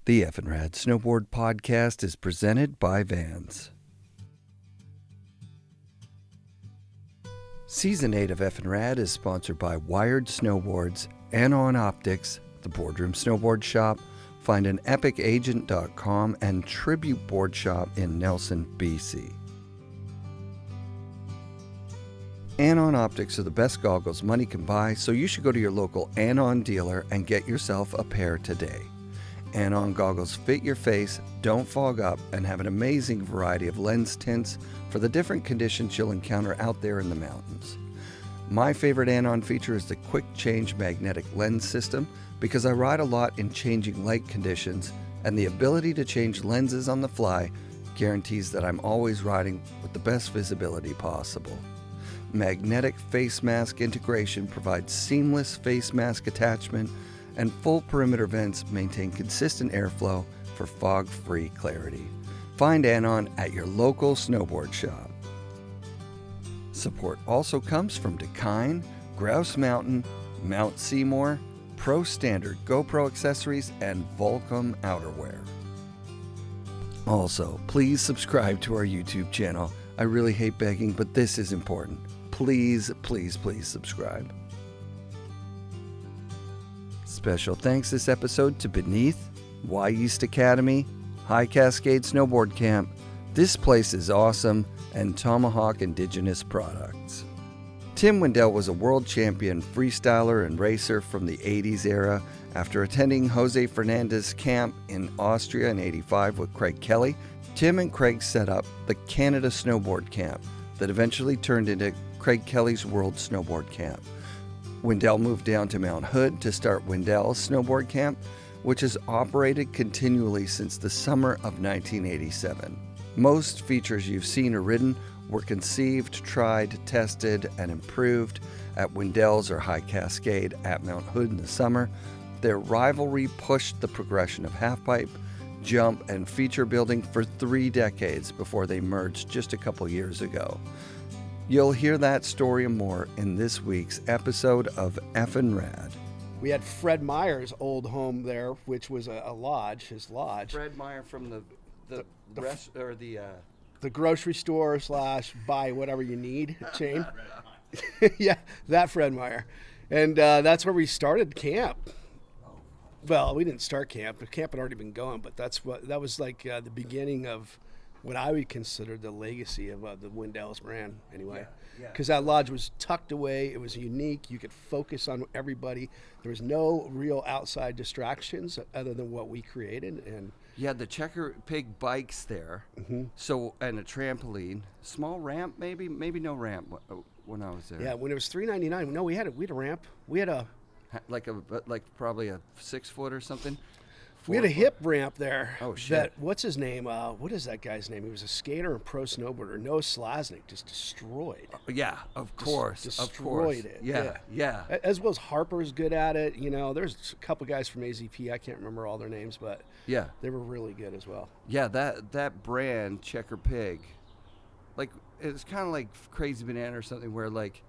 The FNRad Snowboard podcast is presented by Vans. Season 8 of FNRad is sponsored by Wired Snowboards, Anon Optics, the Boardroom Snowboard Shop, findAnEpicAgent.com, and Tribute Board Shop in Nelson, BC. Anon Optics are the best goggles money can buy, so you should go to your local Anon dealer and get yourself a pair today. Anon goggles fit your face, don't fog up, and have an amazing variety of lens tints for the different conditions you'll encounter out there in the mountains. My favorite Anon feature is the quick change magnetic lens system because I ride a lot in changing light conditions, and the ability to change lenses on the fly guarantees that I'm always riding with the best visibility possible. Magnetic face mask integration provides seamless face mask attachment, and full perimeter vents maintain consistent airflow for fog-free clarity. Find Anon at your local snowboard shop. Support also comes from Dakine, Grouse Mountain, Mount Seymour, Pro Standard GoPro accessories, and Volcom outerwear. Also, please subscribe to our YouTube channel. I really hate begging, but this is important. Please, please, please subscribe. Special thanks this episode to Beneath, Y East Academy, High Cascade Snowboard Camp, This Place is Awesome, and Tomahawk Indigenous Products. Tim Windell was a world champion freestyler and racer from the 80s era. After attending Jose Fernandez camp in Austria in '85 with Craig Kelly, Tim and Craig set up the Canada Snowboard Camp that eventually turned into Craig Kelly's World Snowboard Camp. Windell moved down to Mount Hood to start Windell's Snowboard Camp, which has operated continually since the summer of 1987. Most features you've seen or ridden were conceived, tried, tested, and improved at Windell's or High Cascade at Mount Hood in the summer. Their rivalry pushed the progression of halfpipe, jump, and feature building for 3 decades before they merged just a couple years ago. You'll hear that story and more in this week's episode of FNRad. We had Fred Meyer's old home there, which was a lodge, his lodge. Fred Meyer from the grocery store / buy whatever you need chain. Yeah, that Fred Meyer. And that's where we started camp. Well, we didn't start camp. The camp had already been going, but that was like the beginning of what I would consider the legacy of the Windell's brand, anyway. Because that lodge was tucked away. It was unique. You could focus on everybody. There was no real outside distractions other than what we created. And you had the checker pig bikes there, so, and a trampoline, small ramp, maybe no ramp when I was there. Yeah, when it was $3.99. No, we had a ramp. We had like probably a 6 foot or something. We had a hip ramp there. Oh, shit. What's his name? What is that guy's name? He was a skater and pro snowboarder. Noah Slasnik just destroyed. Yeah, of course. Destroyed it. Yeah. As well as Harper's good at it. You know, there's a couple guys from AZP. I can't remember all their names, but yeah, they were really good as well. Yeah, that brand, Checker Pig, like, it's kind of like Crazy Banana or something where, like,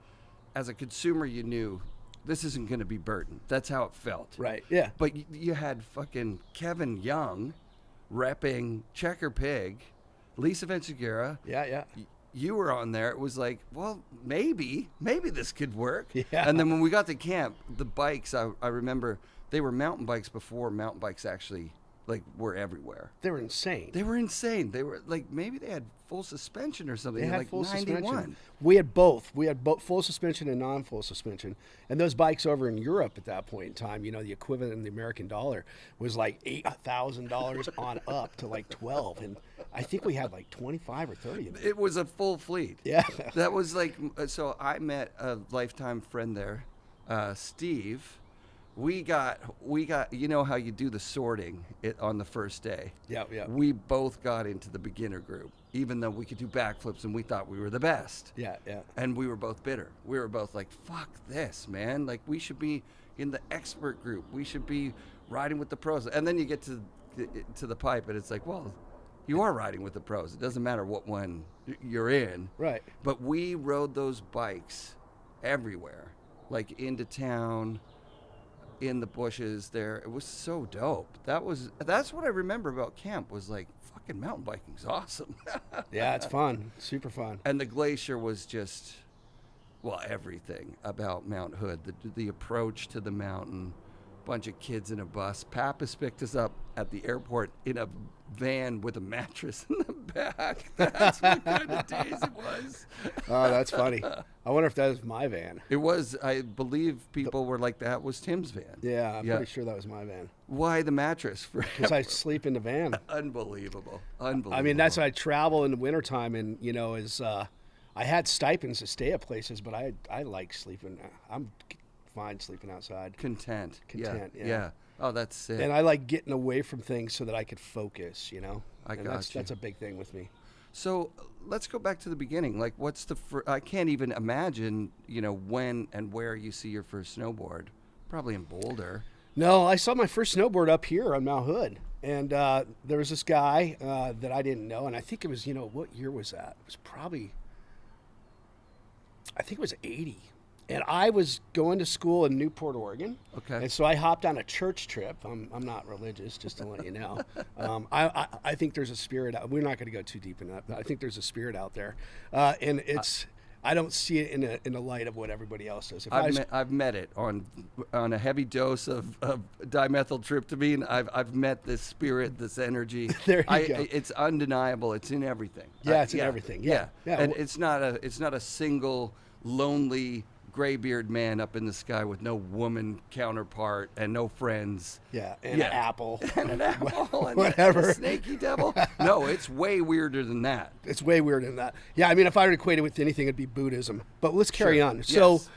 as a consumer, you knew this isn't going to be Burton. That's how it felt. Right, yeah. But you had fucking Kevin Young repping Checker Pig, Lisa Ventura. Yeah. You were on there. It was like, well, maybe this could work. Yeah. And then when we got to camp, the bikes, I remember they were mountain bikes before mountain bikes actually, like, were everywhere. They were insane. They were like, maybe they had full suspension or something. They had like full 91. suspension. We had both. We had both full suspension and non-full suspension. And those bikes over in Europe at that point in time, you know, the equivalent in the American dollar was like $8,000 on up to like 12. And I think we had like 25 or 30 of them. It was a full fleet. Yeah. That was like, so I met a lifetime friend there, Steve. We got. You know how you do the sorting on the first day. Yeah. We both got into the beginner group, even though we could do backflips and we thought we were the best. Yeah. And we were both bitter. We were both like, "Fuck this, man! Like, we should be in the expert group. We should be riding with the pros." And then you get to the pipe, and it's like, well, you are riding with the pros. It doesn't matter what one you're in. Right. But we rode those bikes everywhere, like into town. in the bushes there. It was so dope. That's what I remember about camp was like fucking mountain biking's awesome. Yeah, it's fun, super fun. And the glacier was just, well, everything about Mount Hood. The approach to the mountain, bunch of kids in a bus. Pappas picked us up at the airport in a van with a mattress in the back. That's what kind of days it was. Oh, that's funny. I wonder if that was my van. It was, I believe people were like, that was Tim's van. Yeah, I'm pretty sure that was my van. Why the mattress? Because I sleep in the van. Unbelievable. I mean, that's why I travel in the wintertime and, I had stipends to stay at places, but I like sleeping. I'm fine sleeping outside. Content. Yeah. Oh, that's sick. And I like getting away from things so that I could focus, I got you. That's a big thing with me. So let's go back to the beginning. Like, what's I can't even imagine, when and where you see your first snowboard. Probably in Boulder. No, I saw my first snowboard up here on Mount Hood. And there was this guy that I didn't know. And I think it was, what year was that? It was probably, I think it was 80. And I was going to school in Newport, Oregon. Okay. And so I hopped on a church trip. I'm not religious, just to let you know. I think there's a spirit out. We're not going to go too deep in that. But I think there's a spirit out there, and I don't see it in the light of what everybody else does. I've met it on a heavy dose of dimethyltryptamine. I've met this spirit, this energy. There you go. It's undeniable. It's in everything. Yeah, it's in everything. Yeah. And it's not a single lonely graybeard man up in the sky with no woman counterpart and no friends. Yeah, and an apple. And an apple. And whatever. A snaky devil. No, it's way weirder than that. It's way weirder than that. Yeah, I mean, if I were to equate it with anything, it'd be Buddhism. But let's carry on. So Yes.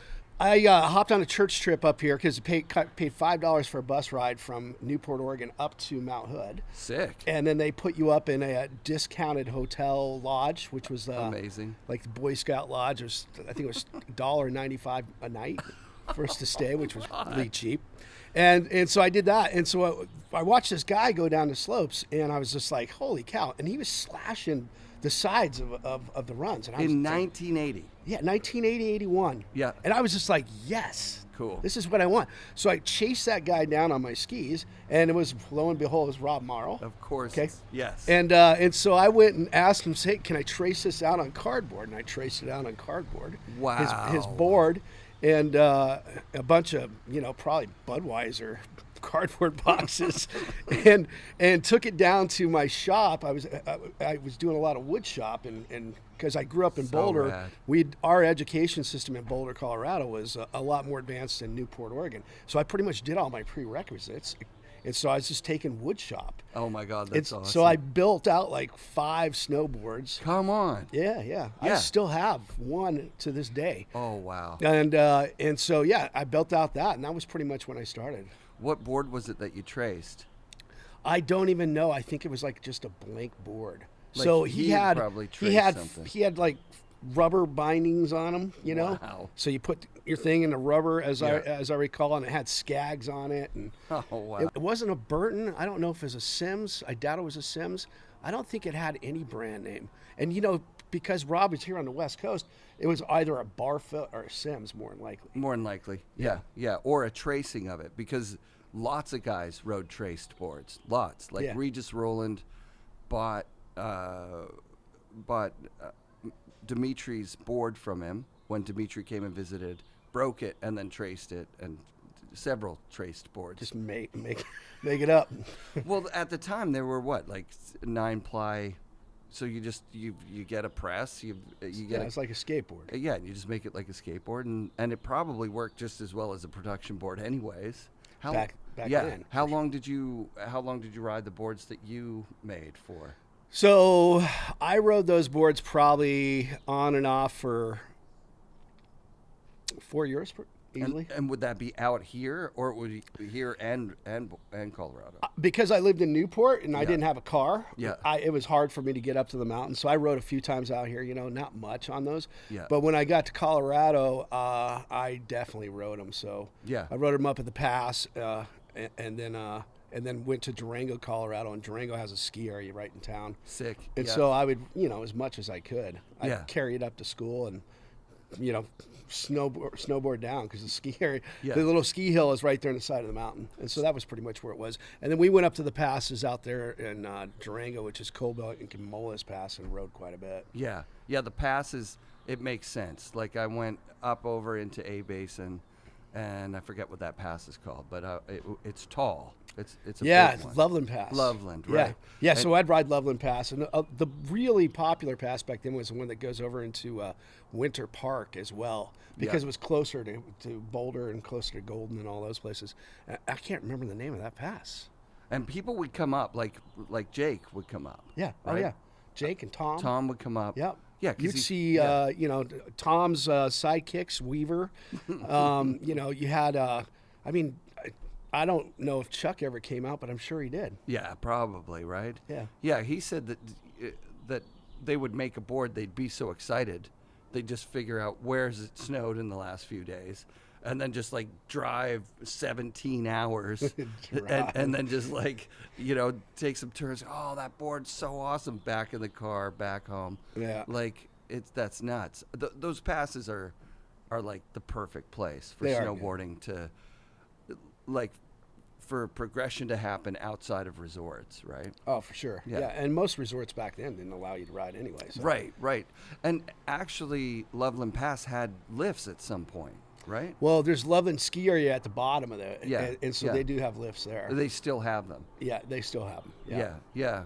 I hopped on a church trip up here because I paid $5 for a bus ride from Newport, Oregon up to Mount Hood. Sick. And then they put you up in a discounted hotel lodge, which was amazing. Like the Boy Scout lodge. I think it was $1.95 a night for us to stay, which was really cheap. And so I did that. And so I watched this guy go down the slopes, and I was just like, holy cow. And he was slashing the sides of the runs. And I was in 1980. Yeah, 1980, 81. Yeah. And I was just like, yes. Cool. This is what I want. So I chased that guy down on my skis, and it was, lo and behold, it was Rob Morrow. Of course. Okay. Yes. And so I went and asked him, say, can I trace this out on cardboard? And I traced it out on cardboard. Wow. His board and a bunch of, probably Budweiser cardboard boxes and took it down to my shop. I was doing a lot of wood shop and because I grew up in Boulder, rad. Our education system in Boulder, Colorado was a lot more advanced than Newport, Oregon. So I pretty much did all my prerequisites. And so I was just taking wood shop. Oh my God, that's awesome. So I built out like 5 snowboards. Come on. Yeah. I still have one to this day. Oh wow. And so I built out that, and that was pretty much when I started. What board was it that you traced? I don't even know. I think it was like just a blank board. Like so he had probably traced something. He had like rubber bindings on them, Wow. So you put your thing in the rubber, as I recall, and it had Skags on it. And oh wow. It wasn't a Burton. I don't know if it was a Sims. I doubt it was a Sims. I don't think it had any brand name. And because Rob is here on the West Coast, it was either a Barfoot or a Sims, more than likely. More than likely. Yeah. Or a tracing of it, because lots of guys rode traced boards. Lots. Like Regis Rowland bought Dimitri's board from him when Dimitri came and visited, broke it, and then traced it, and several traced boards. Just make it up. Well, at the time there were what, like 9-ply. So you get a press, you get it's like a skateboard. Yeah, you just make it like a skateboard, and it probably worked just as well as a production board, anyways. Back then. How long did you ride the boards that you made for? So I rode those boards probably on and off for 4 years easily. And would that be out here, or would it be here and Colorado? Because I lived in Newport and I didn't have a car, Yeah. It was hard for me to get up to the mountain. So I rode a few times out here, not much on those. Yeah. But when I got to Colorado, I definitely rode them. So Yeah. I rode them up at the pass, and then went to Durango, Colorado, and Durango has a ski area right in town. Sick. And yeah. so I would, as much as I could, I'd Yeah. carry it up to school and snowboard down because the ski area, Yeah. the little ski hill is right there on the side of the mountain, and so that was pretty much where it was. And then we went up to the passes out there in Durango, which is Cobalt and Camola's Pass, and rode quite a bit. Yeah, the passes, it makes sense. Like I went up over into A Basin, and I forget what that pass is called, but it's tall. It's a big one. Loveland Pass. Loveland, right? Yeah. So I'd ride Loveland Pass, and the really popular pass back then was the one that goes over into Winter Park as well, because it was closer to Boulder and closer to Golden and all those places. I can't remember the name of that pass. And people would come up, like Jake would come up. Yeah. Right? Oh yeah. Jake and Tom. Tom would come up. Yep. Yeah, 'cause you'd see, Tom's sidekicks, Weaver. You had, I don't know if Chuck ever came out, but I'm sure he did. Yeah, probably, right? Yeah. Yeah, he said that they would make a board, they'd be so excited, they'd just figure out where's it snowed in the last few days, and then just like drive 17 hours and then just take some turns. Oh, that board's so awesome. Back in the car, back home. Yeah. Like that's nuts. Those passes are like the perfect place for They are snowboarding to, like, for progression to happen outside of resorts, right? Oh, for sure. Yeah. Yeah. And most resorts back then didn't allow you to ride anyway. So. Right. And actually, Loveland Pass had lifts at some point, right? Well, there's Loveland Ski Area at the bottom of it. Yeah, And so yeah. they do have lifts there. They still have them. Yeah, they still have them. Yeah.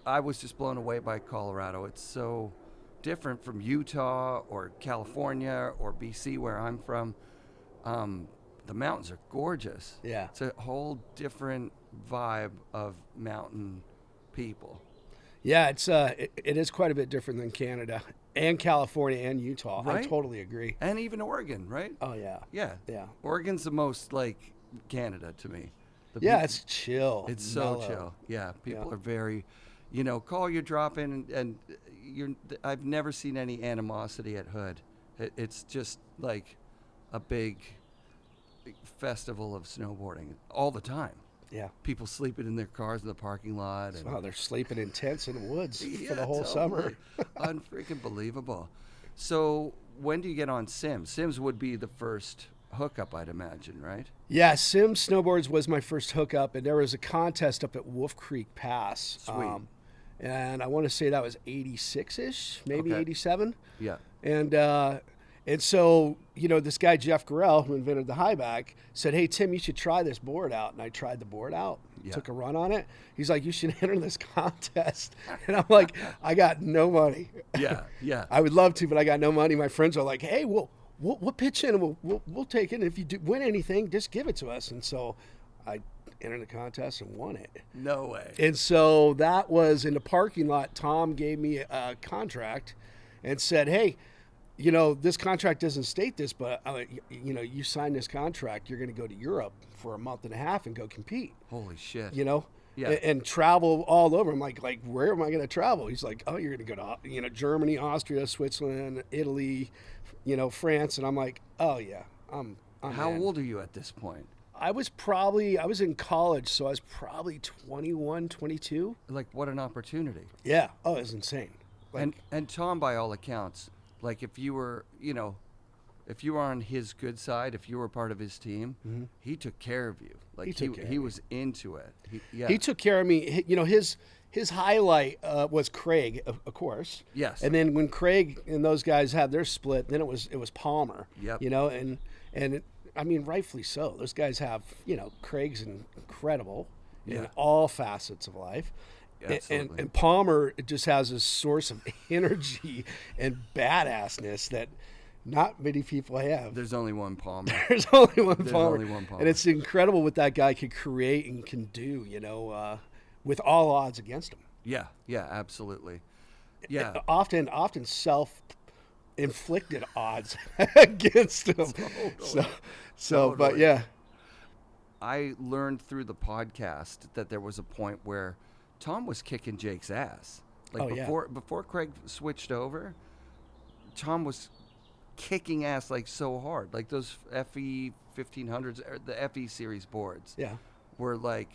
I was just blown away by Colorado. It's so different from Utah or California or BC, where I'm from. The mountains are gorgeous. Yeah. It's a whole different vibe of mountain people. Yeah, it is quite a bit different than Canada and California and Utah. Right? I totally agree. And even Oregon, right? Oh, yeah. Yeah. Yeah. Oregon's the most like Canada to me. It's chill. It's so mellow. chill. Yeah. People Yeah. are very, call your drop in and I've never seen any animosity at Hood. It's just like a big festival of snowboarding all the time. Yeah. People sleeping in their cars in the parking lot. And, Wow, they're sleeping in tents in the woods yeah, for the whole summer. Unfreaking believable. So when do you get on Sims? Sims would be the first hookup, I'd imagine, right? Yeah, Sim Snowboards was my first hookup, and there was a contest up at Wolf Creek Pass. Sweet. And I want to say that was 86-ish, maybe Okay. 87. Yeah. And so, this guy, Jeff Gorell, who invented the high back, said, "Hey, Tim, you should try this board out." And I tried the board out, took a run on it. He's like, "You should enter this contest." And I'm like, "I got no money." Yeah. I would love to, but I got no money. My friends are like, "Hey, we'll pitch in and we'll take it. And if you win anything, just give it to us." And so I entered the contest and won it. No way. And so that was in the parking lot. Tom gave me a contract and said, "Hey, this contract doesn't state this, but you sign this contract, you're going to go to Europe for a month and a half and go compete." Holy shit. Yeah. And travel all over. I'm like, where am I going to travel? He's like, "Oh, you're going to go to, Germany, Austria, Switzerland, Italy, France." And I'm like, "Oh yeah, I'm How in." old are you at this point? I was in college, so I was probably 21, 22. Like, what an opportunity. Yeah. Oh, it was insane. And Tom, by all accounts, like if you were on his good side, if you were part of his team, he took care of you. Like he was into it. He took care of me. His highlight was Craig, of course. Yes. And then when Craig and those guys had their split, then it was Palmer. Yep. And rightfully so. Those guys have, Craig's incredible in Yeah. all facets of life. Absolutely. And Palmer just has a source of energy and badassness that not many people have. There's only one Palmer. There's only one There's Palmer. only one Palmer. And it's incredible what that guy could create and can do, with all odds against him. Yeah, absolutely. Yeah. Often self-inflicted odds against him. Totally. But yeah. I learned through the podcast that there was a point where Tom was kicking Jake's ass. Like before Craig switched over, Tom was kicking ass like so hard. Like those FE 1500s, or the FE series boards. Yeah. Were like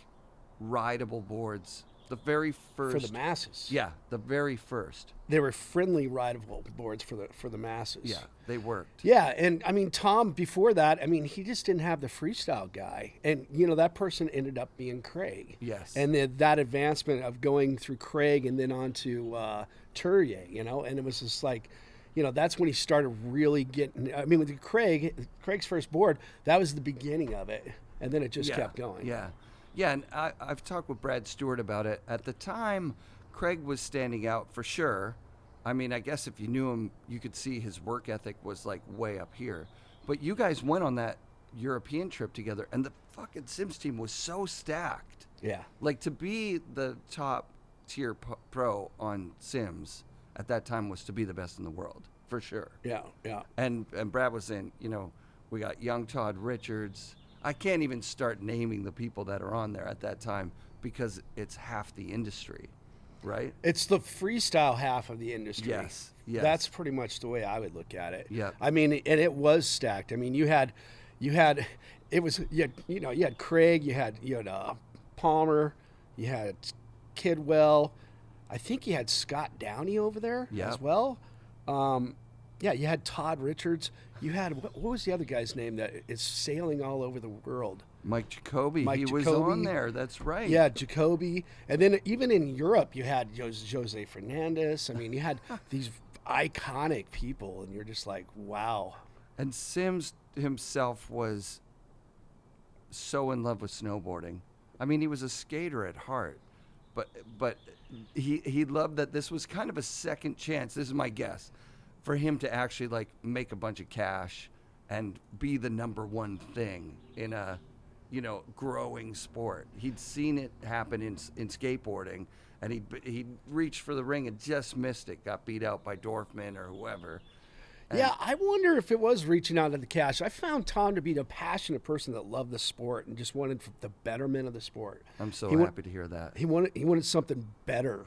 rideable boards. The very first For the masses. Yeah, the very first. They were friendly rideable boards for the masses. Yeah. They worked. Yeah, and I mean Tom before that, I mean he just didn't have the freestyle guy, and that person ended up being Craig. Yes. And then that advancement of going through Craig and then on to Turrier, and it was just like, that's when he started really getting. I mean, with Craig's first board, that was the beginning of it, and then it just kept going. Yeah, yeah, and I've talked with Brad Stewart about it. At the time, Craig was standing out for sure. I mean, I guess if you knew him, you could see his work ethic was like way up here. But you guys went on that European trip together, and the fucking Sims team was so stacked. Yeah. Like to be the top tier pro on Sims at that time was to be the best in the world, for sure. Yeah, yeah. And Brad was saying, we got young Todd Richards. I can't even start naming the people that are on there at that time because it's half the industry. Right? It's the freestyle half of the industry. Yes. That's pretty much the way I would look at it. Yeah. I mean, and it was stacked. I mean, you had Craig, you had Palmer, you had Kidwell. I think you had Scott Downey over there as well. You had Todd Richards. You had what was the other guy's name that is sailing all over the world? Mike Jacoby. He was on there. That's right. Yeah, Jacoby. And then even in Europe, you had Jose Fernandez. I mean, you had these iconic people, and you're just like, wow. And Sims himself was so in love with snowboarding. I mean, he was a skater at heart, but he loved that this was kind of a second chance. This is my guess, for him to actually like make a bunch of cash and be the number one thing in a growing sport. He'd seen it happen in skateboarding, and he reached for the ring and just missed it. Got beat out by Dorfman or whoever. And yeah, I wonder if it was reaching out to the cash. I found Tom to be a passionate person that loved the sport and just wanted the betterment of the sport. I'm so happy to hear that. He wanted something better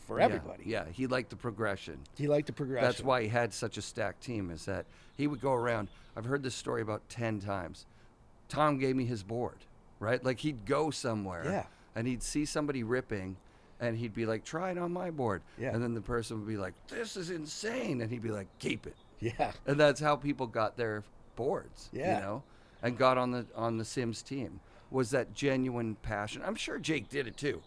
for everybody. Yeah, he liked the progression. That's why he had such a stacked team, is that he would go around. I've heard this story about 10 times. Tom gave me his board, right? Like he'd go somewhere and he'd see somebody ripping and he'd be like, try it on my board. Yeah. And then the person would be like, this is insane. And he'd be like, keep it. Yeah. And that's how people got their boards, and got on the Sims team, was that genuine passion. I'm sure Jake did it too.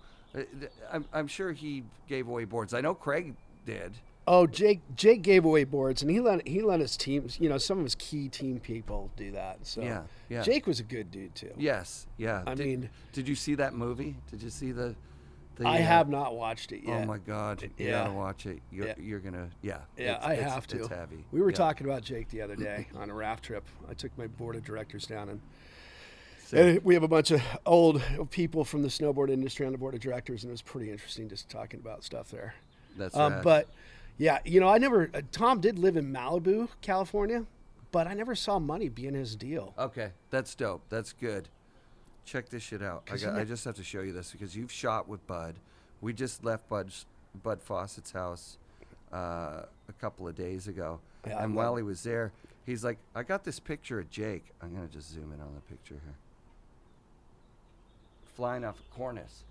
I'm sure he gave away boards. I know Craig did. Oh, Jake gave away boards, and he let his teams, some of his key team people do that. So yeah. Jake was a good dude too. Yes, yeah. Did you see that movie? Did you see the I have not watched it yet. Oh my God, you gotta watch it. You're gonna, I have to. It's heavy. We were talking about Jake the other day on a raft trip. I took my board of directors down, and we have a bunch of old people from the snowboard industry on the board of directors, and it was pretty interesting just talking about stuff there. That's right. But yeah, Tom did live in Malibu, California, but I never saw money being his deal. Okay, that's dope. That's good. Check this shit out. I just have to show you this because you've shot with Bud. We just left Bud Fawcett's house a couple of days ago. Yeah, and while he was there, he's like, I got this picture of Jake. I'm going to just zoom in on the picture here. Flying off a cornice.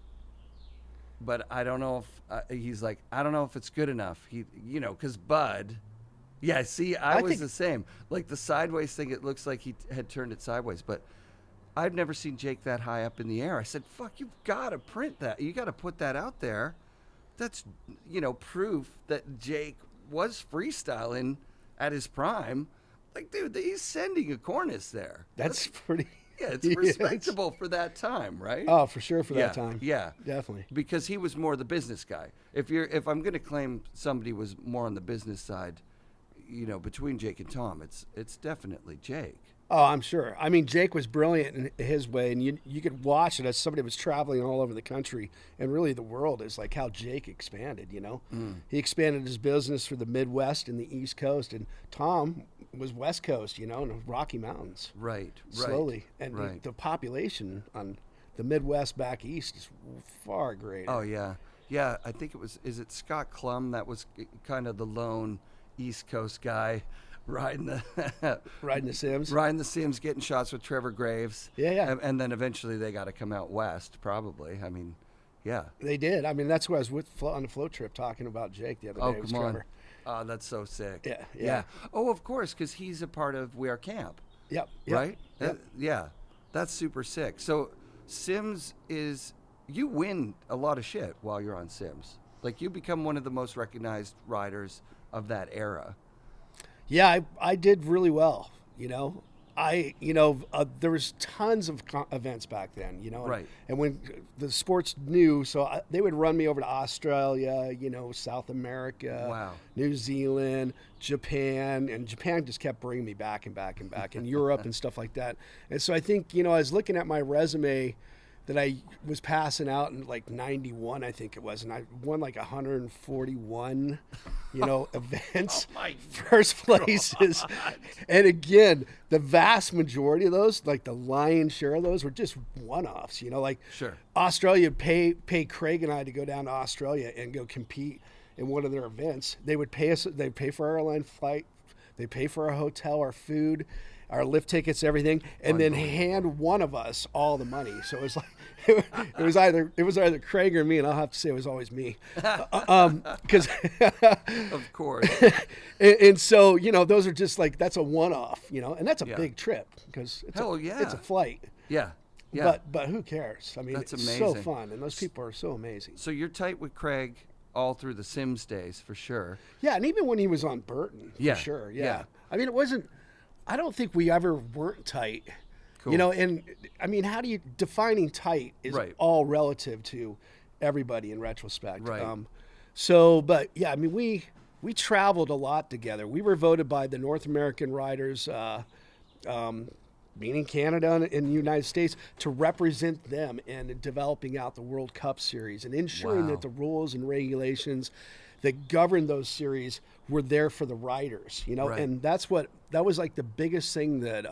But I don't know if, he's like, I don't know if it's good enough. Because Bud, see, I was the same. Like the sideways thing, it looks like he had turned it sideways. But I've never seen Jake that high up in the air. I said, fuck, you've got to print that. You got to put that out there. That's, proof that Jake was freestyling at his prime. Like, dude, he's sending a cornice there. That's pretty... Yeah, it's respectable for that time, right? Oh, for sure for that time. Yeah. Definitely. Because he was more the business guy. If I'm going to claim somebody was more on the business side, between Jake and Tom, it's definitely Jake. Oh, I'm sure. I mean, Jake was brilliant in his way, and you could watch it as somebody was traveling all over the country and really the world, is like how Jake expanded, He expanded his business for the Midwest and the East Coast, and Tom was West Coast, in the Rocky Mountains. Right. Slowly. And the population on the Midwest back east is far greater. Oh, yeah. Yeah, I think is it Scott Clum that was kind of the lone East Coast guy riding the Sims, getting shots with Trevor Graves. Yeah. And then eventually they got to come out west, probably. I mean, yeah. They did. I mean, that's who I was with on the float trip talking about Jake the other day. Oh, come on. Oh, that's so sick. Yeah. Oh, of course, because he's a part of We Are Camp, Yep. right? Yep. Yeah, that's super sick. So Sims you win a lot of shit while you're on Sims. Like, you become one of the most recognized riders of that era. Yeah, I did really well. There was tons of events back then, Right. And when the sport's new, so they would run me over to Australia, South America, Wow. New Zealand, Japan, and Japan just kept bringing me back and back and back, and Europe and stuff like that. And so I think, I was looking at my resume that I was passing out in like 91, I think it was, and I won like 141, events, first places. And again, the vast majority of those, like the lion's share of those, were just one-offs. Like Sure. Australia pay Craig and I to go down to Australia and go compete in one of their events. They would pay us. They'd pay for our airline flight. They pay for our hotel, our food, our lift tickets, everything, and then hand one of us all the money. So it was like it was either Craig or me, and I'll have to say it was always me, because Of course. and so those are just like, that's a one-off, and that's a big trip because it's a flight. Yeah. Yeah. But who cares? I mean, That's it's amazing. so fun, and those people are so amazing. So you're tight with Craig all through the Sims days, for sure. Yeah, and even when he was on Burton, Yeah. for sure. Yeah. Yeah. I mean, it wasn't. I don't think we ever weren't tight. Cool. And I mean, how do you defining tight is Right. all relative to everybody in retrospect. Right. But yeah, I mean, we traveled a lot together. We were voted by the North American riders, meaning Canada and the United States, to represent them in developing out the World Cup series and ensuring Wow. that the rules and regulations that govern those series were there for the riders, Right. and that was like the biggest thing that,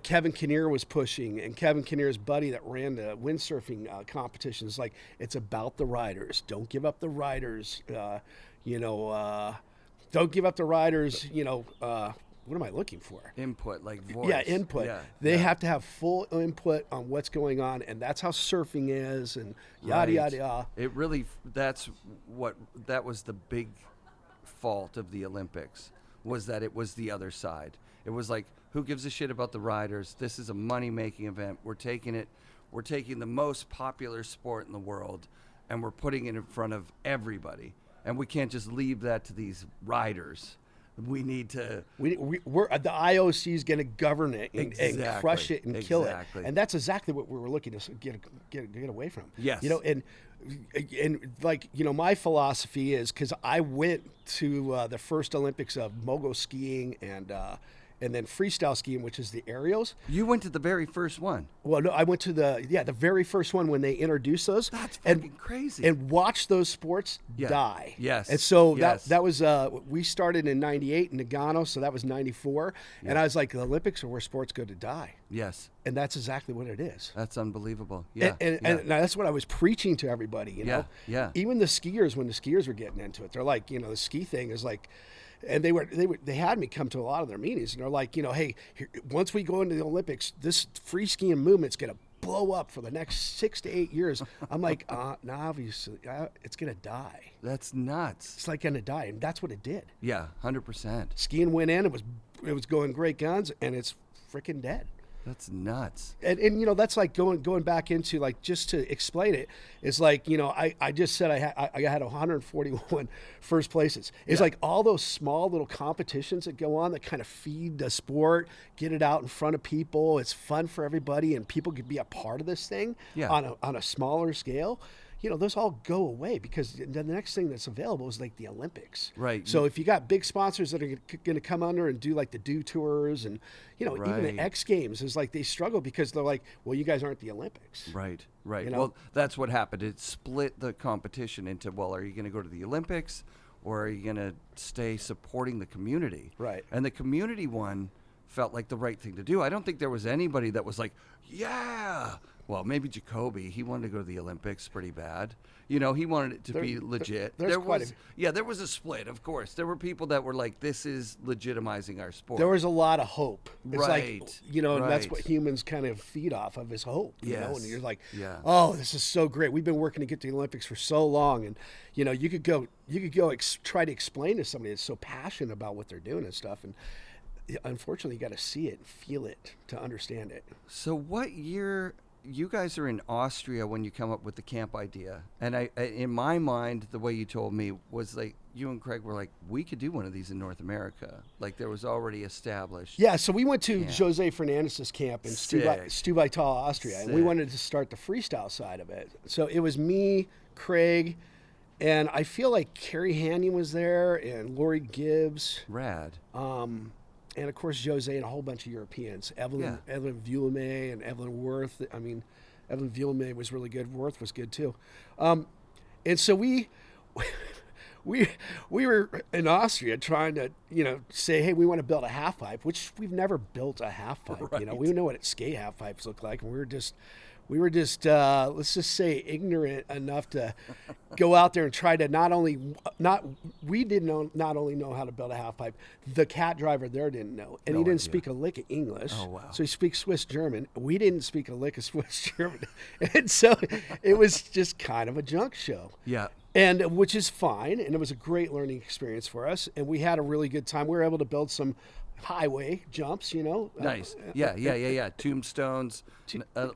Kevin Kinnear was pushing, and Kevin Kinnear's buddy that ran the windsurfing competitions, like, it's about the riders. Don't give up the riders, don't give up the riders, what am I looking for? Input, like voice. Yeah, input. Yeah. They have to have full input on what's going on, and that's how surfing is, and yada, Right. yada, yada. It really, that was the big fault of the Olympics, was that it was the other side. It was like, who gives a shit about the riders? This is a money-making event. We're taking the most popular sport in the world, and we're putting it in front of everybody. And we can't just leave that to these riders. We need to. We're the IOC is going to govern it and crush it and kill it, and that's exactly what we were looking to get away from. Yes. And like, my philosophy is, because I went to the first Olympics of mogul skiing and then freestyle skiing, which is the aerials. You went to the very first one. Well, no, I went to the very first one when they introduced those. That's fucking crazy. And watched those sports die. Yes. And so Yes. that was, we started in 98 in Nagano, so that was 94. Yeah. And I was like, the Olympics are where sports go to die. Yes. And that's exactly what it is. That's unbelievable. Yeah. And that's what I was preaching to everybody, Yeah. Yeah. Even the skiers, when the skiers were getting into it, they're like, the ski thing is like, and they had me come to a lot of their meetings, and they're like, hey, once we go into the Olympics, this free skiing movement's going to blow up for the next 6 to 8 years. I'm like, no, obviously, it's going to die. That's nuts. It's like going to die, and that's what it did. Yeah, 100%. Skiing went in, it was going great guns, and it's freaking dead. That's nuts. And that's like going back into, like, just to explain it, it's like, I just said I had 141 first places. It's like all those small little competitions that go on that kind of feed the sport, get it out in front of people. It's fun for everybody, and people could be a part of this thing on a smaller scale. Those all go away, because the next thing that's available is like the Olympics. Right. So if you got big sponsors that are going to come under and do like the Do Tours, and, even the X Games is like, they struggle because they're like, well, you guys aren't the Olympics. Right. Well, that's what happened. It split the competition into, well, are you going to go to the Olympics, or are you going to stay supporting the community? Right. And the community one felt like the right thing to do. I don't think there was anybody that was like, yeah, well, maybe Jacoby. He wanted to go to the Olympics pretty bad. You know, he wanted it to be legit. There was a split, of course. There were people that were like, this is legitimizing our sport. There was a lot of hope. It's right. like, you know, and that's what humans kind of feed off of, is hope. You know, and you're like, yeah. oh, this is so great. We've been working to get to the Olympics for so long. And, you know, you could go try to explain to somebody that's so passionate about what they're doing and stuff. And unfortunately, you got to see it and feel it to understand it. So what year... You guys are in Austria when you come up with the camp idea. And I in my mind, the way you told me was like, you and Craig were like, we could do one of these in North America. Like there was already established. Yeah, so we went to Jose Fernandez's camp in Stubaital, Austria. Sick. And we wanted to start the freestyle side of it. So it was me, Craig, and I feel like Carrie Hanyon was there and Lori Gibbs. Rad. And of course, Jose and a whole bunch of Europeans. Evelyn Vuillemet and Evelyn Worth. I mean, Evelyn Vuillemet was really good. Worth was good too. And so we were in Austria trying to, you know, say, hey, we want to build a half pipe, which we've never built a half pipe. Right. You know, we know what skate half pipes look like, and we were just let's just say ignorant enough to go out there and try to not only know how to build a half pipe. The cat driver there didn't know, and he didn't speak a lick of English. Oh, wow. So he speaks Swiss German. We didn't speak a lick of Swiss German, and so it was just kind of a junk show. Yeah. And which is fine, and it was a great learning experience for us, and we had a really good time. We were able to build some highway jumps, you know. Nice. Yeah. Tombstones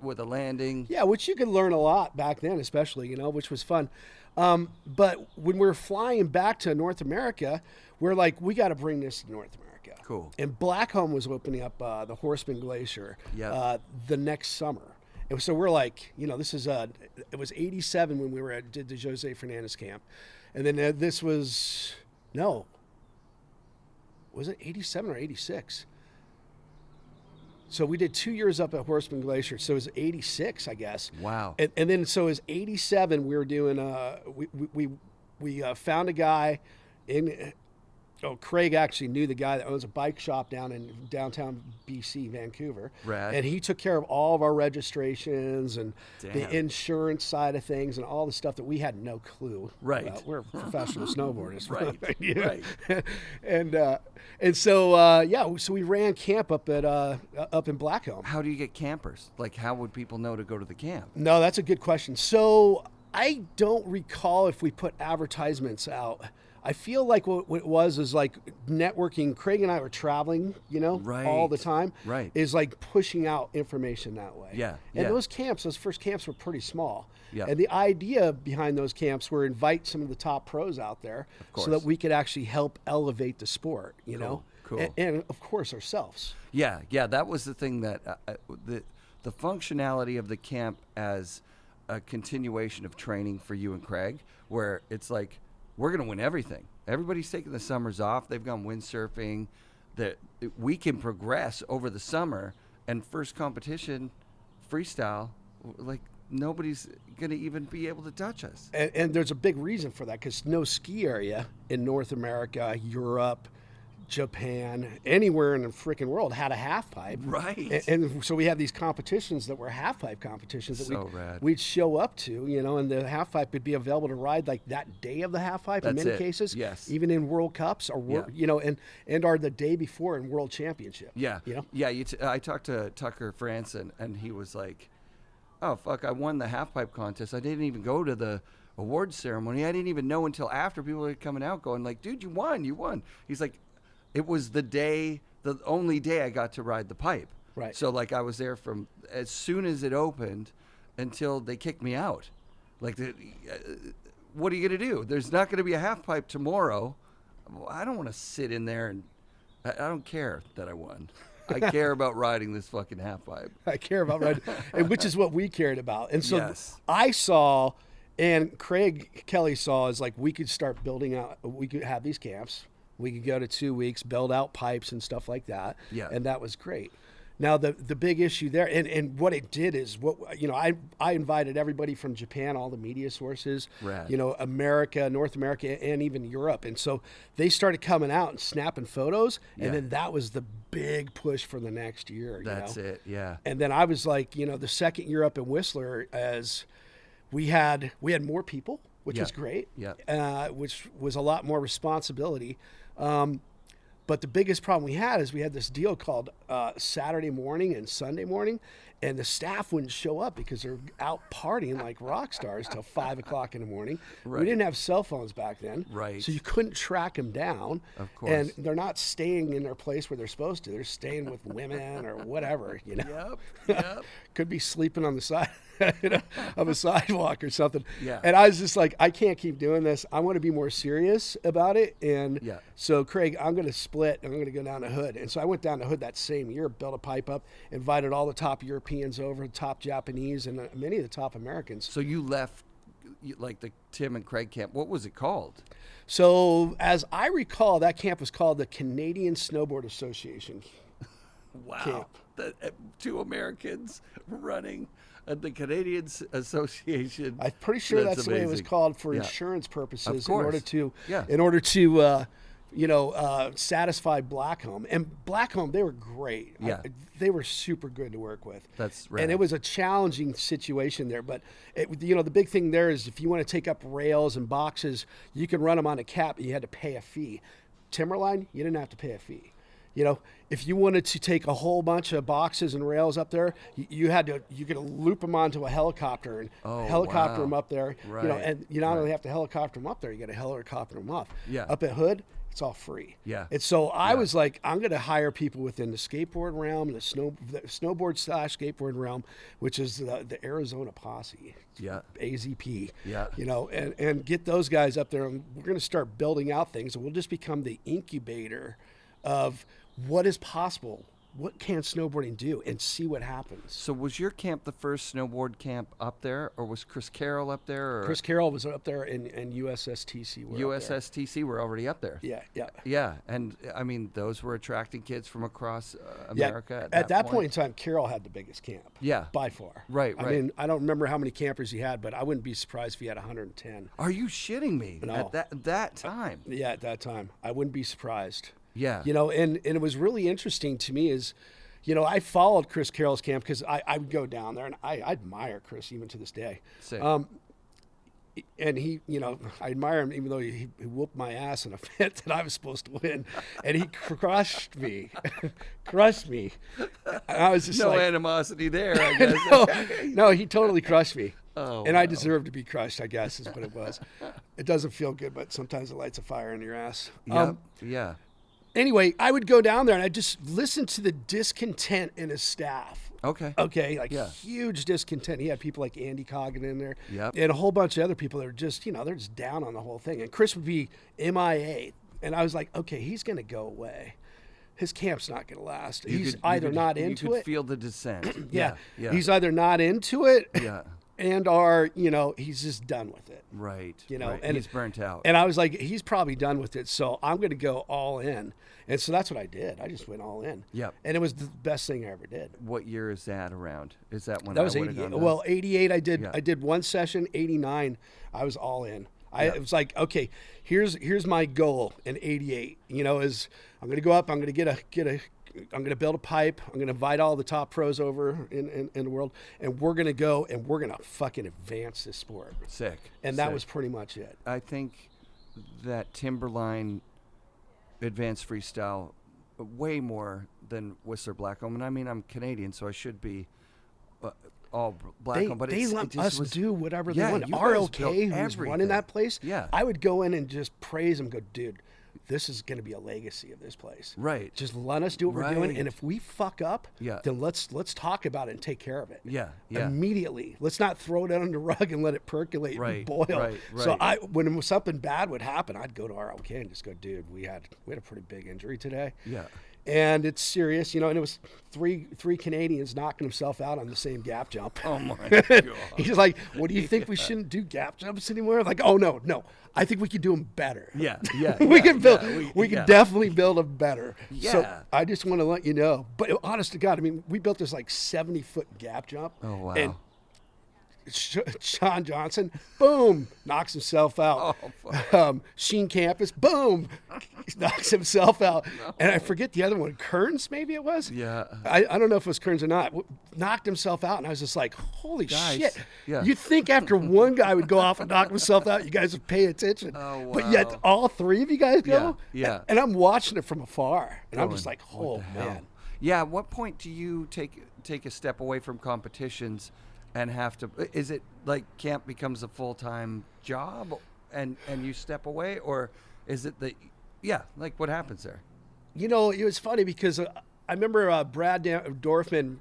with a landing. Yeah, which you could learn a lot back then, especially, you know, which was fun. But when we're flying back to North America, we're like, we got to bring this to North America. Cool. And Blackcomb was opening up the Horseman Glacier the next summer. And so we're like, you know, this is it was 87 when we did the Jose Fernandez camp. And then this was, was it 87 or 86? So we did 2 years up at Horseman Glacier. So it was 86, I guess. Wow. And then so it was 87. We were doing we found a guy in. Oh, Craig actually knew the guy that owns a bike shop down in downtown BC, Vancouver. Rad. And he took care of all of our registrations and the insurance side of things and all the stuff that we had no clue. Right. We're professional snowboarders. Right. And so so we ran camp up in Blackcomb. How do you get campers? Like, how would people know to go to the camp? No, that's a good question. So I don't recall if we put advertisements out. I feel like what it was is like networking. Craig and I were traveling, you know, all the time. Right. Is like pushing out information that way. Yeah. And those first camps were pretty small. Yeah. And the idea behind those camps were invite some of the top pros out there so that we could actually help elevate the sport, you know. Cool. And of course ourselves. Yeah. That was the thing that the functionality of the camp as a continuation of training for you and Craig, where it's like, we're going to win everything. Everybody's taking the summers off. They've gone windsurfing. That we can progress over the summer, and first competition, freestyle, like nobody's going to even be able to touch us. And there's a big reason for that, because no ski area in North America, Europe, Japan, anywhere in the freaking world had a half pipe. Right. And so we had these competitions that were half pipe competitions that we'd show up to, you know, and the half pipe would be available to ride like that day of the half pipe in many cases. Yes. Even in World Cups or, you know, and are the day before in World Championship. Yeah. You know? Yeah. I talked to Tucker Franson, and he was like, oh, fuck, I won the half pipe contest. I didn't even go to the awards ceremony. I didn't even know until after people were coming out going like, dude, you won. He's like, it was the only day I got to ride the pipe. Right. So like I was there from as soon as it opened until they kicked me out. Like, what are you going to do? There's not going to be a half pipe tomorrow. I don't want to sit in there and I don't care that I won. I care about riding this fucking half pipe. I care about riding, which is what we cared about. And so I saw, and Craig Kelly saw, is like we could start building out, we could have these camps. We could go to 2 weeks, build out pipes and stuff like that. Yeah. And that was great. Now the big issue there, and what it did is I invited everybody from Japan, all the media sources, Rad. America, North America, and even Europe, and so they started coming out and snapping photos, and then that was the big push for the next year. That's it, yeah. And then I was like, the second year up in Whistler, as we had more people, which is great, which was a lot more responsibility. But the biggest problem we had is we had this deal called Saturday morning and Sunday morning, and the staff wouldn't show up because they're out partying like rock stars till 5 o'clock in the morning. Right. We didn't have cell phones back then, right? So you couldn't track them down. Of course. And they're not staying in their place where they're supposed to. They're staying with women or whatever, Yep. Could be sleeping on the side of a sidewalk or something. Yeah. And I was just like, I can't keep doing this. I want to be more serious about it. And so, Craig, I'm going to split and I'm going to go down to Hood. And so I went down to Hood that same year, built a pipe up, invited all the top Europeans over, top Japanese, and many of the top Americans. So you left like the Tim and Craig camp. What was it called? So as I recall, that camp was called the Canadian Snowboard Association. Wow. Camp. Two Americans running the Canadian Association. I'm pretty sure that's the way it was called for insurance purposes, in order to satisfy Blackcomb. And Blackcomb, they were great. Yeah. They were super good to work with. That's right. And it was a challenging situation there. But, the big thing there is if you want to take up rails and boxes, you can run them on a cap. You had to pay a fee. Timberline, you didn't have to pay a fee. If you wanted to take a whole bunch of boxes and rails up there, you could loop them onto a helicopter and helicopter them up there. Right. And you not only have to helicopter them up there, you got to helicopter them off. Yeah. Up at Hood, it's all free. Yeah. And so I was like, I'm going to hire people within the skateboard realm, the snowboard/skateboard realm, which is the Arizona Posse. Yeah. AZP. Yeah. And get those guys up there, and we're going to start building out things, and we'll just become the incubator of what is possible, what can snowboarding do, and see what happens. So was your camp the first snowboard camp up there, or was Chris Carroll up there? Or? Chris Carroll was up there, and USSTC were USSTC were already up there. Yeah. And I mean, those were attracting kids from across America. At that point in time, Carroll had the biggest camp. Yeah. By far. Right. I mean, I don't remember how many campers he had, but I wouldn't be surprised if he had 110. Are you shitting me? No. At that time? Yeah, at that time. I wouldn't be surprised. Yeah. And it was really interesting to me is, I followed Chris Carroll's camp because I would go down there, and I admire Chris even to this day. Sick. And he, I admire him even though he whooped my ass in a fit that I was supposed to win, and he crushed me. And I was just no like, animosity there, I guess. no, he totally crushed me. Oh, and I deserved to be crushed, I guess, is what it was. It doesn't feel good, but sometimes it lights a fire in your ass. Yeah. Anyway, I would go down there and I'd just listen to the discontent in his staff. Okay, huge discontent. He had people like Andy Coggin in there, and a whole bunch of other people that were just, they're just down on the whole thing. And Chris would be MIA, and I was like, okay, he's going to go away. His camp's not going to last. He's either not into it. You could feel the dissent. Yeah. He's either not into it. Yeah. And or he's just done with it. Right. And he's burnt out. And I was like, he's probably done with it, so I'm going to go all in. And so that's what I did. I just went all in. Yep. And it was the best thing I ever did. What year is that around? Is that when that was I would have 88? gone Well, 88 I did. Yeah. I did one session. 89 I was all in. It was like, okay, here's my goal in 88. Is I'm going to go up. I'm going to I'm going to build a pipe. I'm going to invite all the top pros over in the world, and we're going to go and we're going to fucking advance this sport. Sick. And that was pretty much it. I think that Timberline advanced freestyle way more than Whistler Blackcomb. And I mean, I'm Canadian, so I should be all Blackcomb. But they let us do whatever they want. ROK, who's running that place, I would go in and just praise them, go, dude, this is going to be a legacy of this place. Right. Just let us do what we're doing, and if we fuck up, then let's talk about it and take care of it. Yeah. Immediately. Let's not throw it under the rug and let it percolate and boil. Right. So when something bad would happen, I'd go to ROK and just go, dude, we had a pretty big injury today. Yeah. And it's serious, and it was three Canadians knocking himself out on the same gap jump. Oh my God. He's like, "What do you think we shouldn't do gap jumps anymore?" I'm like, "Oh no, I think we could do them better." Yeah. we can definitely build them better. Yeah. So I just want to let you know. But honest to God, I mean, we built this like 70-foot gap jump. Oh wow. And Sean Johnson, boom, knocks himself out. Sheen Campus, boom, knocks himself out. No. And I forget the other one, Kearns, maybe it was? Yeah. I don't know if it was Kearns or not. Knocked himself out, and I was just like, holy shit. Yeah. You think after one guy would go off and knock himself out, you guys would pay attention. Oh, wow. But yet all three of you guys go? Yeah. And I'm watching it from afar, and I'm just like, oh, man. Yeah, at what point do you take a step away from competitions and have to, is it like camp becomes a full-time job and you step away, or is it like what happens there? It was funny because I remember Brad Dorfman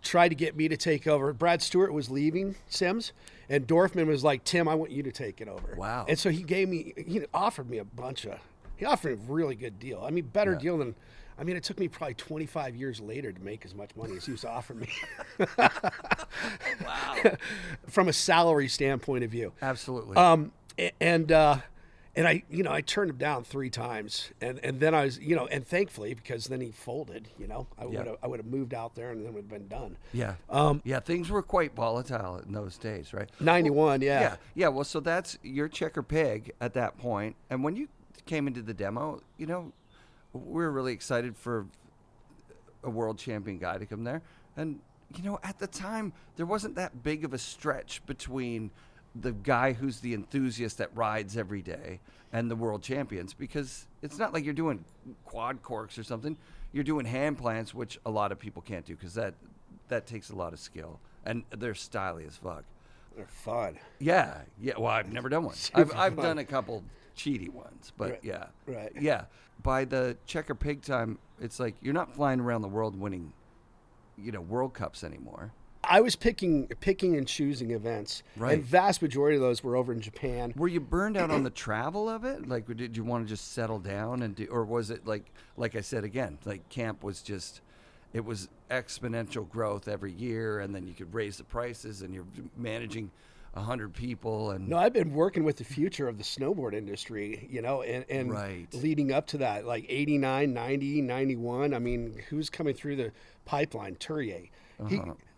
tried to get me to take over. Brad Stewart was leaving Sims, and Dorfman was like, "Tim, I want you to take it over." Wow. And so he offered me he offered a really good deal. I mean, better deal than, it took me probably 25 years later to make as much money as he was offering me. Wow. From a salary standpoint of view. Absolutely. And I turned him down 3 times, and then I was, and thankfully, because then he folded, I would have moved out there and then would have been done. Yeah. Things were quite volatile in those days, right? 91, yeah. Yeah. Well, so that's your checker pig at that point. And when you came into the demo, we were really excited for a world champion guy to come there. And, at the time, there wasn't that big of a stretch between the guy who's the enthusiast that rides every day and the world champions, because it's not like you're doing quad corks or something. You're doing hand plants, which a lot of people can't do because that takes a lot of skill. And they're stylish as fuck. They're fun. Yeah. Well, I've never done one. I've done a couple cheaty ones, but Right. Yeah. By the checker pig time, it's like you're not flying around the world winning, World Cups anymore. I was picking and choosing events, right? And vast majority of those were over in Japan. Were you burned out on the travel of it? Like, did you want to just settle down and do, or was it like I said again, like camp was just, it was exponential growth every year, and then you could raise the prices, and you're managing 100 people. And no, I've been working with the future of the snowboard industry, and right. Leading up to that, like 89, 90, 91. I mean, who's coming through the pipeline? Turrier.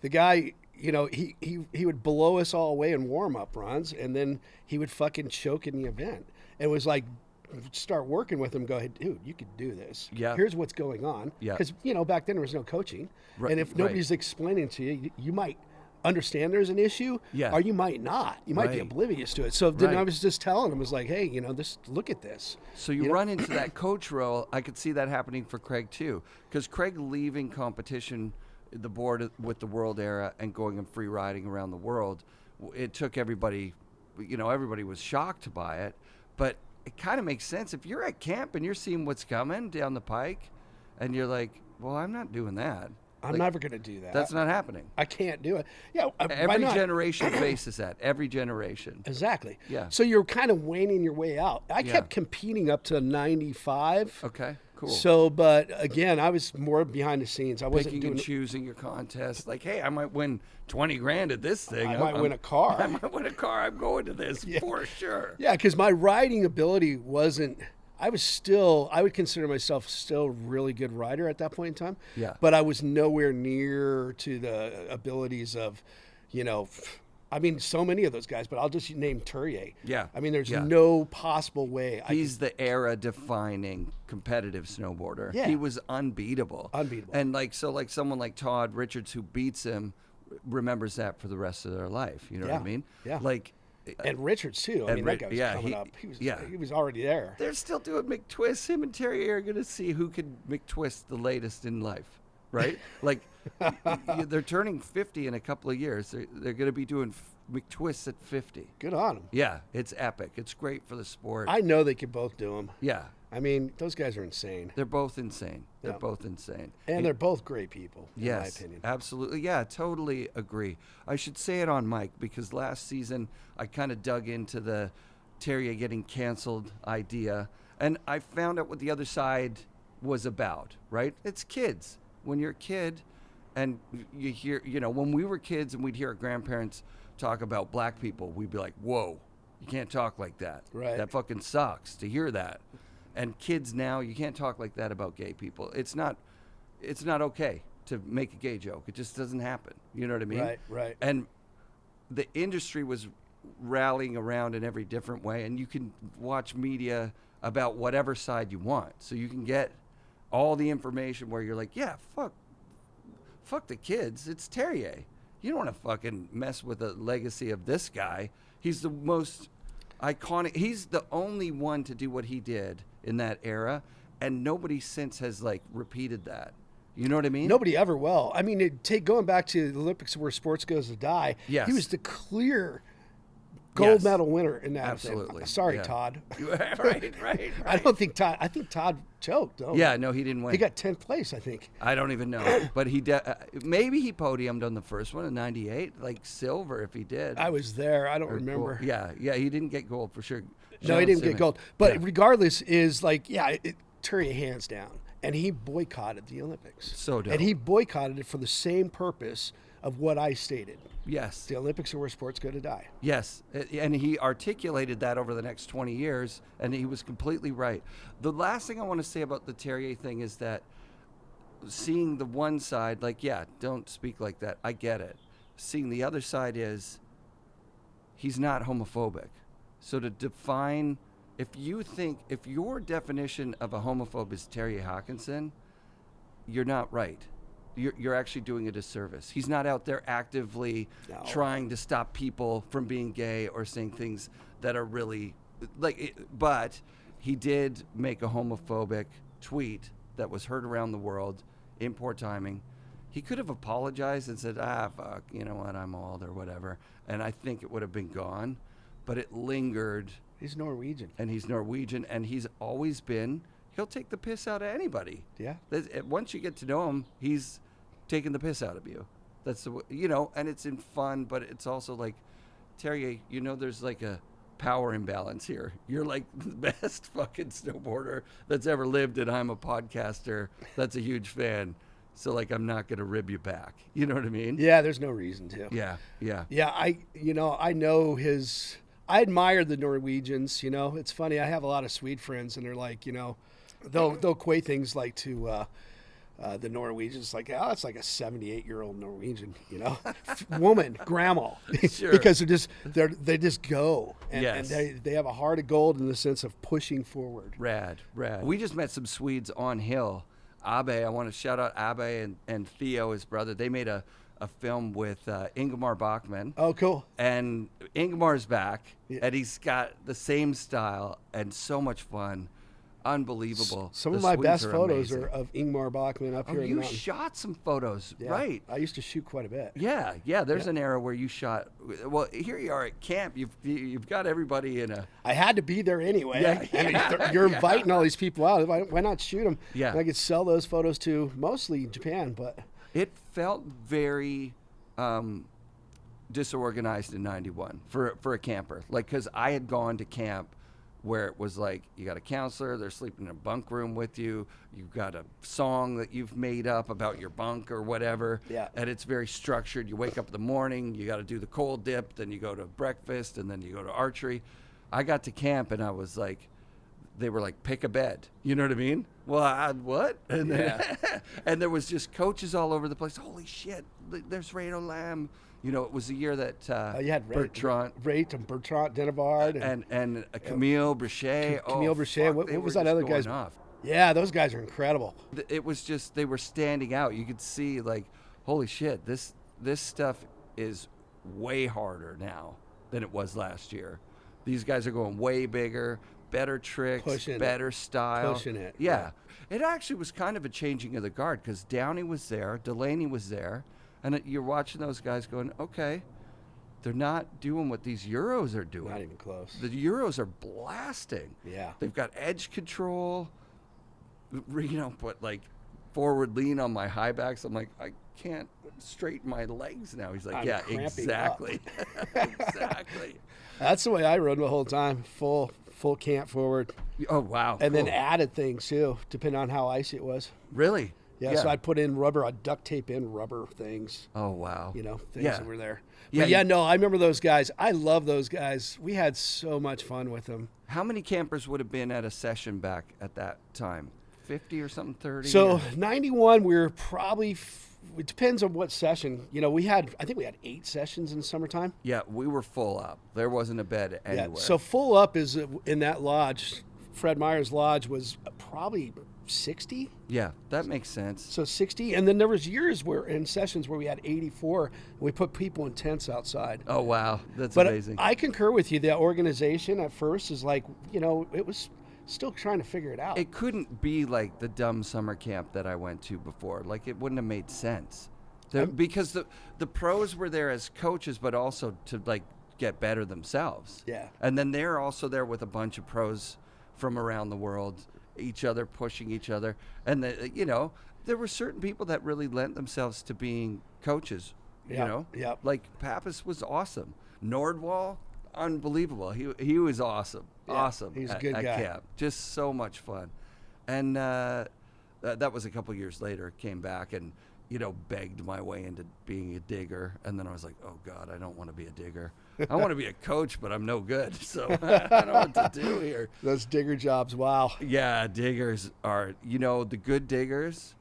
The guy, he would blow us all away in warm-up runs, and then he would fucking choke in the event. It was like, start working with him, go ahead, dude, you could do this. Yeah. Here's what's going on. Yeah. Because, back then there was no coaching. Right. And if nobody's explaining to you, you might understand there's an issue, or you might not. You might be oblivious to it. So then I was just telling him, I was like, hey, look at this. So you run into that coach role. I could see that happening for Craig too, because Craig leaving competition, the board with the World Era, and going and free riding around the world, it took everybody, everybody was shocked by it, but it kind of makes sense. If you're at camp and you're seeing what's coming down the pike, and you're like, well, I'm not doing that. I'm never going to do that. That's not happening. I can't do it. Yeah, every generation faces that. Every generation. Exactly. Yeah. So you're kind of waning your way out. I kept competing up to 95. Okay, cool. So, but again, I was more behind the scenes. I wasn't picking and choosing your contest. Like, hey, I might win 20 grand at this thing. I might win a car. I might win a car. I'm going to this for sure. Yeah, because my riding ability wasn't. I would consider myself still a really good rider at that point in time. Yeah. But I was nowhere near to the abilities of, so many of those guys, but I'll just name Turrier. Yeah. I mean, there's no possible way. He's the era-defining competitive snowboarder. Yeah. He was unbeatable. And someone like Todd Richards, who beats him, remembers that for the rest of their life. You know what I mean? Yeah. And Richards too. I mean, that guy was coming up. He was already there. They're still doing McTwists. Him and Terry are going to see who can McTwist the latest in life, right? Like, they're turning 50 in a couple of years. They're going to be doing McTwists at 50. Good on them. Yeah, it's epic. It's great for the sport. I know they could both do them. Yeah. I mean, those guys are insane. They're both insane. They're both insane. And they're both great people, in my opinion. Absolutely. Yeah, totally agree. I should say it on mic, because last season I kind of dug into the Terrier getting canceled idea, and I found out what the other side was about, right? It's kids. When you're a kid and you hear, when we were kids and we'd hear our grandparents talk about black people, we'd be like, whoa, you can't talk like that. Right. That fucking sucks to hear that. And kids now, you can't talk like that about gay people. It's not okay to make a gay joke. It just doesn't happen. You know what I mean? Right. And the industry was rallying around in every different way, and you can watch media about whatever side you want. So you can get all the information where you're like, yeah, fuck the kids. It's Terrier. You don't want to fucking mess with the legacy of this guy. He's the most iconic. He's the only one to do what he did in that era, and nobody since has like repeated that. You know what I mean? Nobody ever will. I mean, going back to the Olympics where sports goes to die. Yes. He was the clear gold Yes. medal winner in that. Absolutely. Sorry, Yeah. Todd. right. I think Todd choked. No. Yeah, no, he didn't win. He got 10th place, I think. I don't even know, but maybe he podiumed on the first one in '98, like silver if he did. I was there. I don't Or remember. gold. Yeah, he didn't get gold for sure. No, John he didn't Simmons. get gold. But Yeah. regardless, is like, Terrier hands down. And he boycotted the Olympics. So dope. And he boycotted it for the same purpose of what I stated. Yes, The Olympics are where sports go to die. yes, and he articulated that over the next 20 years, and he was completely right. The last thing I want to say about the Terrier thing is that seeing the one side, like, yeah, don't speak like that. I get it. Seeing the other side is he's not homophobic. So to define, if your definition of a homophobe is Terry Hawkinson, you're not right. You're actually doing a disservice. He's not out there actively trying to stop people from being gay or saying things that are really but he did make a homophobic tweet that was heard around the world in poor timing. He could have apologized and said, fuck, you know what, I'm old or whatever. And I think it would have been gone, but it lingered. He's Norwegian. And he's Norwegian, and he's always been, he'll take the piss out of anybody. Yeah. Once you get to know him, he's taking the piss out of you. That's the, and it's in fun, but it's also like, Terrier, there's like a power imbalance here. You're like the best fucking snowboarder that's ever lived, and I'm a podcaster that's a huge fan. So like, I'm not going to rib you back. You know what I mean? Yeah, there's no reason to. Yeah. Yeah, I know I admire the Norwegians, It's funny, I have a lot of Swede friends, and they're like, they'll equate things like to the Norwegians, like, oh, it's like a 78-year-old Norwegian, woman, grandma, Sure. because they just go, and, Yes. and they have a heart of gold in the sense of pushing forward. Rad. We just met some Swedes on Hill. Abe, I want to shout out Abe and Theo, his brother. They made a film with Ingemar Bachmann. Oh, cool. And Ingemar's back, Yeah. and he's got the same style and so much fun. Unbelievable. Some The of my Swedes best are photos amazing. are of Ingmar Bachmann up here in the You mountain. shot some photos, Yeah, right? I used to shoot quite a bit. Yeah. There's an era where you shot. Well, here you are at camp. You've got everybody in a. I had to be there anyway. Yeah. You're inviting all these people out. Why not shoot them? Yeah. And I could sell those photos to mostly Japan, but It felt very disorganized in '91 for a camper. Like, because I had gone to camp where it was like, you got a counselor, they're sleeping in a bunk room with you, you've got a song that you've made up about your bunk or whatever, Yeah. and it's very structured. You wake up in the morning, you got to do the cold dip, then you go to breakfast, and then you go to archery. I got to camp, and I was like, they were like, pick a bed. You know what I mean? Well, what? And then, and there was just coaches all over the place. Holy shit, there's Rado Lamb. It was the year that you had Bertrand and Bertrand Denevard and Camille Brichet. Camille Brichet. What was that other guy's? Off. Yeah, those guys are incredible. It was just, they were standing out. You could see, like, holy shit, this stuff is way harder now than it was last year. These guys are going way bigger, better tricks, better style. Pushing it. Yeah. It actually was kind of a changing of the guard, because Downey was there, Delaney was there, and you're watching those guys going, okay, they're not doing what these Euros are doing. Not even close. The Euros are blasting. Yeah. They've got edge control, but like forward lean on my high backs. I'm like, I can't straighten my legs now. He's like, I'm yeah, cramping exactly. Exactly. That's the way I rode the whole time. Full full camp forward. Oh, wow. And then cool. added things too, depending on how icy it was. Really? Yeah, so I'd put in rubber, I'd duct tape in rubber things. Oh, wow. Things that were there. Yeah, But no, I remember those guys. I love those guys. We had so much fun with them. How many campers would have been at a session back at that time? 50 or something, 30? So 91, we were probably, it depends on what session. I think we had 8 sessions in summertime. Yeah, we were full up. There wasn't a bed anywhere. Yeah, so full up is in that lodge. Fred Meyer's lodge was probably 60. Yeah, that makes sense. So 60, and then there was years where in sessions where we had 84, and we put people in tents outside. Oh, wow. That's But amazing. I concur with you. The organization at first is like, it was still trying to figure it out. It couldn't be like the dumb summer camp that I went to before. Like, it wouldn't have made sense. Because the pros were there as coaches, but also to, like, get better themselves. Yeah. And then they're also there with a bunch of pros from around the world, each other pushing each other. And, there were certain people that really lent themselves to being coaches, Yep. Like Pappas was awesome. Nordwall, unbelievable. He was awesome. Yeah, Awesome. he's a at good guy. Camp. Just so much fun. And that was a couple years later. Came back and, begged my way into being a digger. And then I was like, oh, God, I don't want to be a digger. I want to be a coach, but I'm no good. So I don't know what to do here. Those digger jobs, wow. Yeah, diggers are, the good diggers.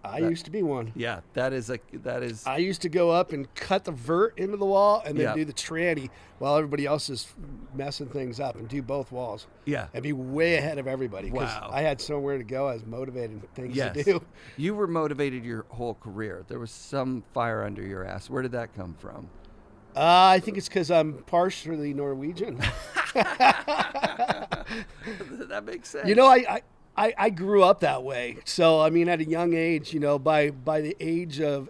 I used to be one. Yeah, that is. I used to go up and cut the vert into the wall and then Yeah. do the tranny while everybody else is messing things up and do both walls. Yeah. And be way ahead of everybody because Wow. I had somewhere to go. I was motivated and things Yes. to do. You were motivated your whole career. There was some fire under your ass. Where did that come from? I think it's because I'm partially Norwegian. That makes sense. I grew up that way. So, at a young age, by the age of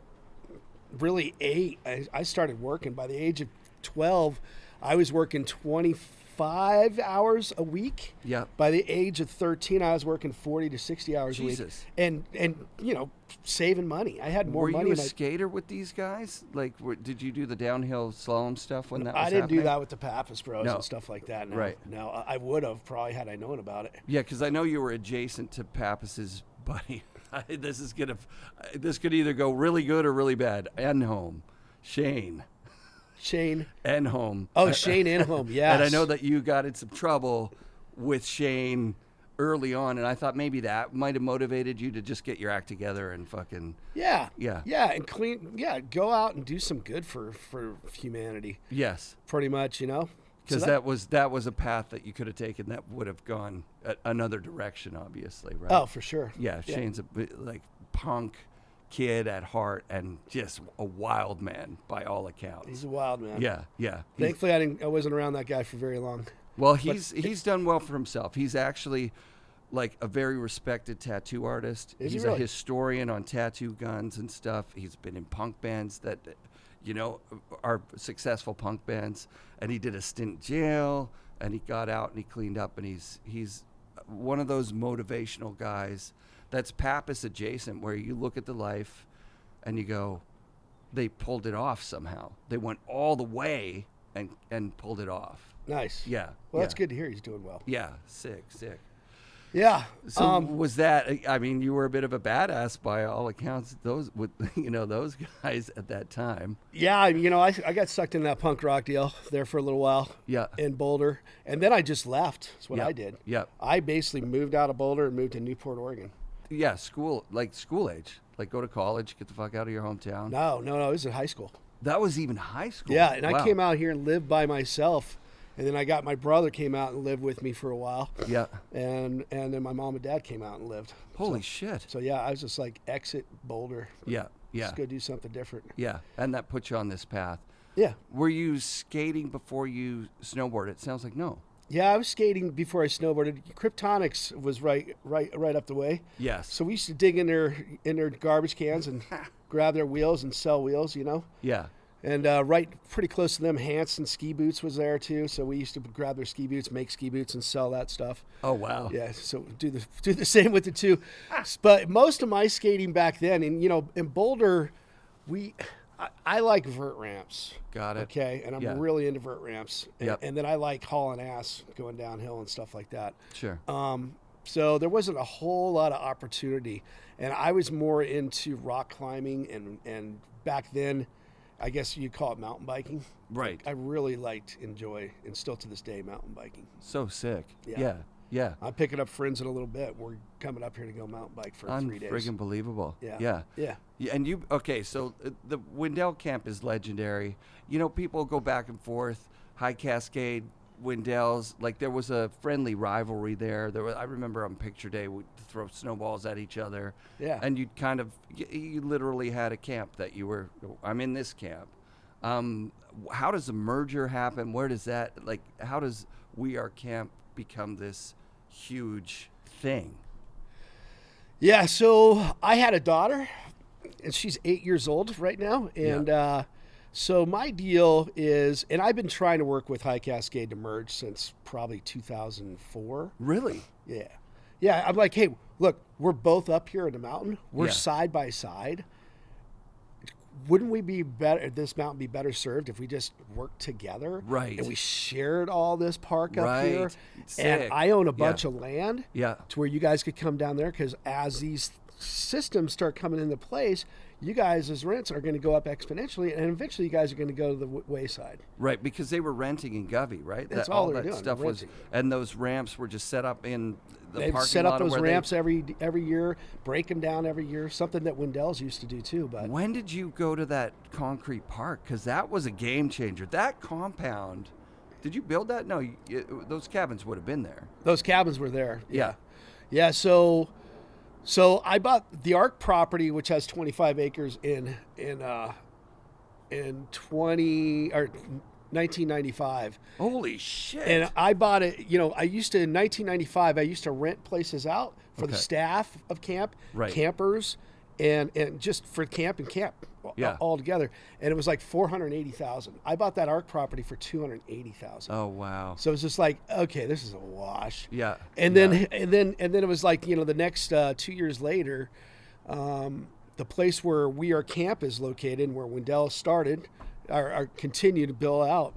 really 8, I started working. By the age of 12, I was working 25 hours a week. Yeah. By the age of 13, I was working 40 to 60 hours Jesus. a week. And saving money. I had more Were money. you a skater with these guys? Like, did you do the downhill slalom stuff when that was I didn't do happening? that with the Pappas bros No. and stuff like that. No. Right. No, I would have probably had I known about it. Yeah, because I know you were adjacent to Pappas's buddy. This could either go really good or really bad. Enholm, Shane. Enholm. Oh, Shane Enholm, yes. And I know that you got in some trouble with Shane early on, and I thought maybe that might have motivated you to just get your act together and fucking Yeah, and go out and do some good for humanity. yes, Pretty much, because that was a path that you could have taken that would have gone another direction, obviously, right? Oh, for sure. Yeah, Shane's a like punk kid at heart and just a wild man by all accounts. He's a wild man. Yeah. Thankfully, I wasn't around that guy for very long. Well, he's done well for himself. He's actually like a very respected tattoo artist. Is he He's really? a historian on tattoo guns and stuff. He's been in punk bands that, are successful punk bands. And he did a stint in jail, and he got out and he cleaned up. And he's one of those motivational guys that's Pappas adjacent, where you look at the life and you go, they pulled it off somehow. They went all the way and pulled it off. Nice. Yeah. Well, that's good to hear. He's doing well. Yeah, sick. Yeah. So was that? I mean, you were a bit of a badass by all accounts. Those guys at that time. Yeah, I got sucked in that punk rock deal there for a little while. Yeah. In Boulder, and then I just left. That's what I did. Yeah. I basically moved out of Boulder and moved to Newport, Oregon. Yeah, school age, like go to college, get the fuck out of your hometown. No, it was in high school. That was even high school. Yeah, and Wow. I came out here and lived by myself, and then I got my brother came out and lived with me for a while. Yeah. And then my mom and dad came out and lived. Holy shit. So yeah, I was just like exit Boulder. Yeah. Just go do something different. Yeah, and that put you on this path. Yeah. Were you skating before you snowboarded? It sounds like no. Yeah, I was skating before I snowboarded. Kryptonics was right up the way. Yes. So we used to dig in their garbage cans and grab their wheels and sell wheels, Yeah. And right pretty close to them, Hanson ski boots was there too. So we used to grab their ski boots, make ski boots, and sell that stuff. Oh wow. Yeah, so do the same with the two. But most of my skating back then, and in Boulder, I like vert ramps. Got it. Okay, and I'm Yeah. really into vert ramps. Yep. And then I like hauling ass going downhill and stuff like that. Sure. So there wasn't a whole lot of opportunity, and I was more into rock climbing and back then, I guess you'd call it mountain biking. Right. I really enjoy, and still to this day, mountain biking. So sick. Yeah. Yeah. I'm picking up friends in a little bit. We're coming up here to go mountain bike for 3 days. Unfriggin' believable. Yeah. Yeah. And you, okay, so the Windell camp is legendary. You know, people go back and forth, High Cascade, Windell's, like there was a friendly rivalry there. I remember on picture day, we'd throw snowballs at each other. Yeah. And you'd you literally had a camp that I'm in this camp. How does the merger happen? Where does that, how does We Are Camp become this huge thing? Yeah, so I had a daughter, and she's 8 years old right now. And so my deal is, and I've been trying to work with High Cascade to merge since probably 2004. Really? Yeah. Yeah, I'm like, hey, look, we're both up here in the mountain. We're Yeah. side by side. Wouldn't we be better? This mountain be better served if we just worked together, Right. And we shared all this park up Right. here. Sick. And I own a Yeah. bunch of land, Yeah. to where you guys could come down there. Because as these systems start coming into place, you guys' rents are going to go up exponentially, and eventually you guys are going to go to the wayside. Right, because they were renting in Govey, right? That's all they were that doing, stuff was, renting. and those ramps were just set up in the They've parking set lot up of those where ramps every year, break them down every year. Something that Windell's used to do too. But When did you go to that concrete park? Because that was a game changer. That compound, did you build that? No, those cabins would have been there. those cabins were there. Yeah. Yeah. So I bought the Arc property, which has 25 acres in 1995. Holy shit! And I bought it, in 1995, I used to rent places out for the Okay. staff of camp, Right. campers, and just for camp Yeah. all together. And it was like $480,000. I bought that Arc property for $280,000. Oh wow! So it was just like, okay, this is a wash. Yeah. And Yeah. then it was like, the next 2 years later, the place where We Are Camp is located, where Windell started, or continued to build out,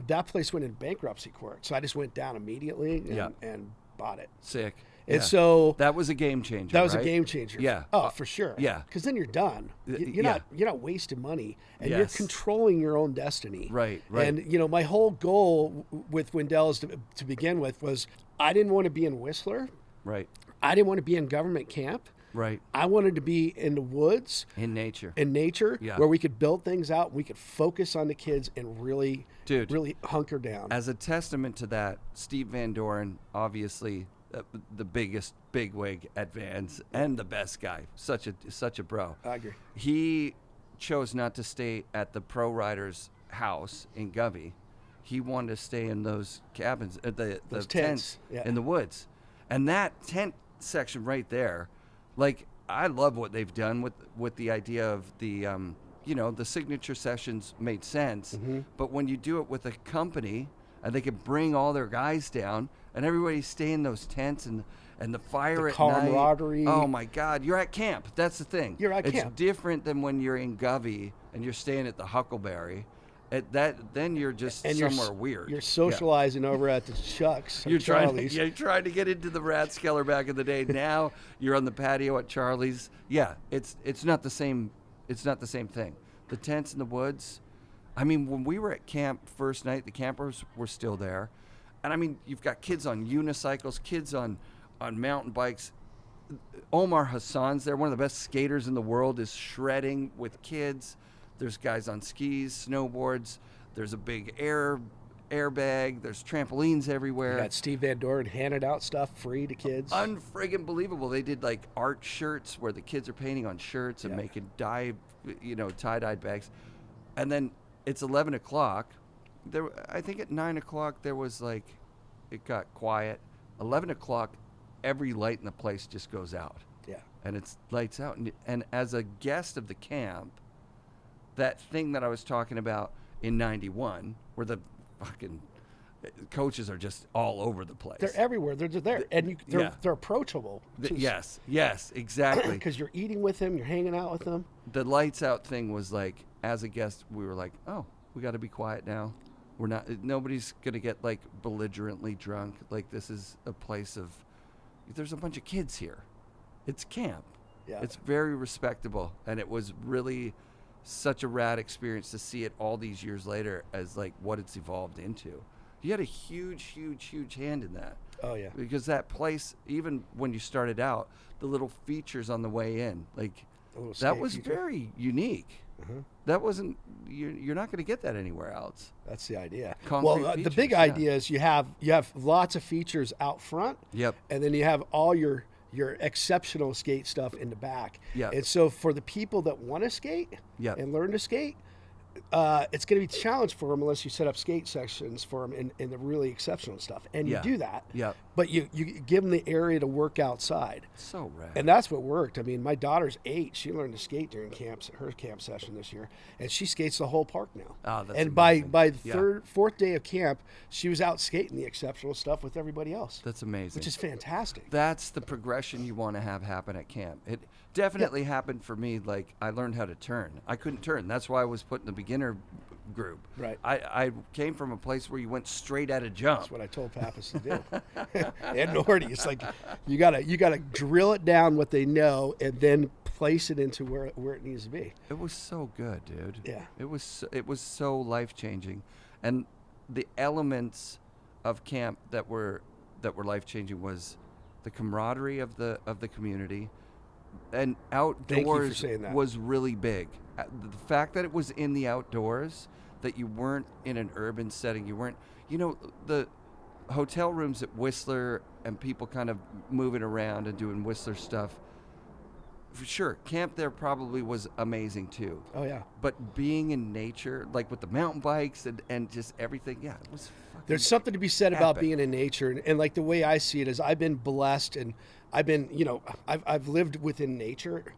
that place went in bankruptcy court. So I just went down immediately and bought it. Sick. And Yeah. so that was a game changer. that was right? a game changer. Yeah. Oh, for sure. yeah. Because then you're done. You're yeah. not wasting money, and you're Yes. controlling your own destiny. Right. And my whole goal with Windell's to begin with was, I didn't want to be in Whistler. Right. I didn't want to be in government camp. Right. I wanted to be in the woods, In nature. in nature, Yeah. where we could build things out. We could focus on the kids and really hunker down. As a testament to that, Steve Van Doren, obviously the biggest bigwig at Vans and the best guy, such a bro. I agree. He chose not to stay at the pro rider's house in Govey. He wanted to stay in those cabins, the Those tents tents, yeah. in the woods, and that tent section right there. Like, I love what they've done with the idea of the, the signature sessions made sense. Mm-hmm. But when you do it with a company and they can bring all their guys down and everybody stay in those tents and the fire The at camaraderie. night. Oh my God, you're at camp. That's the thing. You're at camp. It's different than when you're in Govey and you're staying at the Huckleberry. Then you're just somewhere weird. You're socializing over at the Chuck's. You're Charlie's. you're trying to get into the Rathskeller back in the day. Now you're on the patio at Charlie's. Yeah, it's not the same. It's not the same thing. The tents in the woods. I mean, when we were at camp first night, the campers were still there, and I mean, you've got kids on unicycles, kids on mountain bikes. Omar Hassan's there, one of the best skaters in the world, is shredding with kids. There's guys on skis, snowboards. There's a big airbag. There's trampolines everywhere. You got Steve Van Doren handed out stuff free to kids. Unfriggin' believable. They did like art shirts where the kids are painting on shirts and making tie-dyed bags. And then it's 11 o'clock. I think at 9 o'clock there was it got quiet. 11 o'clock, every light in the place just goes out. Yeah. And it's lights out. And as a guest of the camp, that thing that I was talking about in 91, where the fucking coaches are just all over the place. They're everywhere. They're just there, and they're approachable. Yes, exactly. Because you're eating with them, you're hanging out with them. The lights out thing was like, as a guest, we were like, oh, we got to be quiet now. We're not. Nobody's gonna get like belligerently drunk. Like, this is a place of. There's a bunch of kids here. It's camp. Yeah. It's very respectable, and it was really such a rad experience to see it all these years later as like what it's evolved into. You had a huge hand in that. Oh yeah. Because that place, even when you started out, the little features on the way in, like that was very unique. That wasn't. You're not going to get that anywhere else. That's the idea. Concrete the features, big idea is you have lots of features out front. Yep. And then you have all your exceptional skate stuff in the back. Yeah. And so for the people that want to skate and learn to skate, it's going to be a challenge for them unless you set up skate sections for them in the really exceptional stuff. And you do that. Yeah. But you give them the area to work outside. So rad. And that's what worked. I mean, my daughter's 8. She learned to skate during her camp session this year, and she skates the whole park now. Oh, that's and amazing. by the fourth day of camp, she was out skating the exceptional stuff with everybody else. That's amazing. Which is fantastic. That's the progression you want to have happen at camp. It definitely happened for me. Like, I learned how to turn. I couldn't turn. That's why I was put in the beginner group. Right. I came from a place where you went straight at a jump. That's what I told Pappas to do. And Nordy, it's like you gotta drill it down what they know and then place it into where it needs to be. It was so good, dude. Yeah. It was so life changing, and the elements of camp that were life changing was the camaraderie of the community, and outdoors Thank you for saying that. was really big. The fact that it was in the outdoors, that you weren't in an urban setting, you weren't, the hotel rooms at Whistler and people kind of moving around and doing Whistler stuff. For sure, camp there probably was amazing too. Oh yeah. But being in nature, like with the mountain bikes and just everything, it was fucking There's something to be said about epic. being in nature, and like the way I see it is I've been blessed, and I've been, I've lived within nature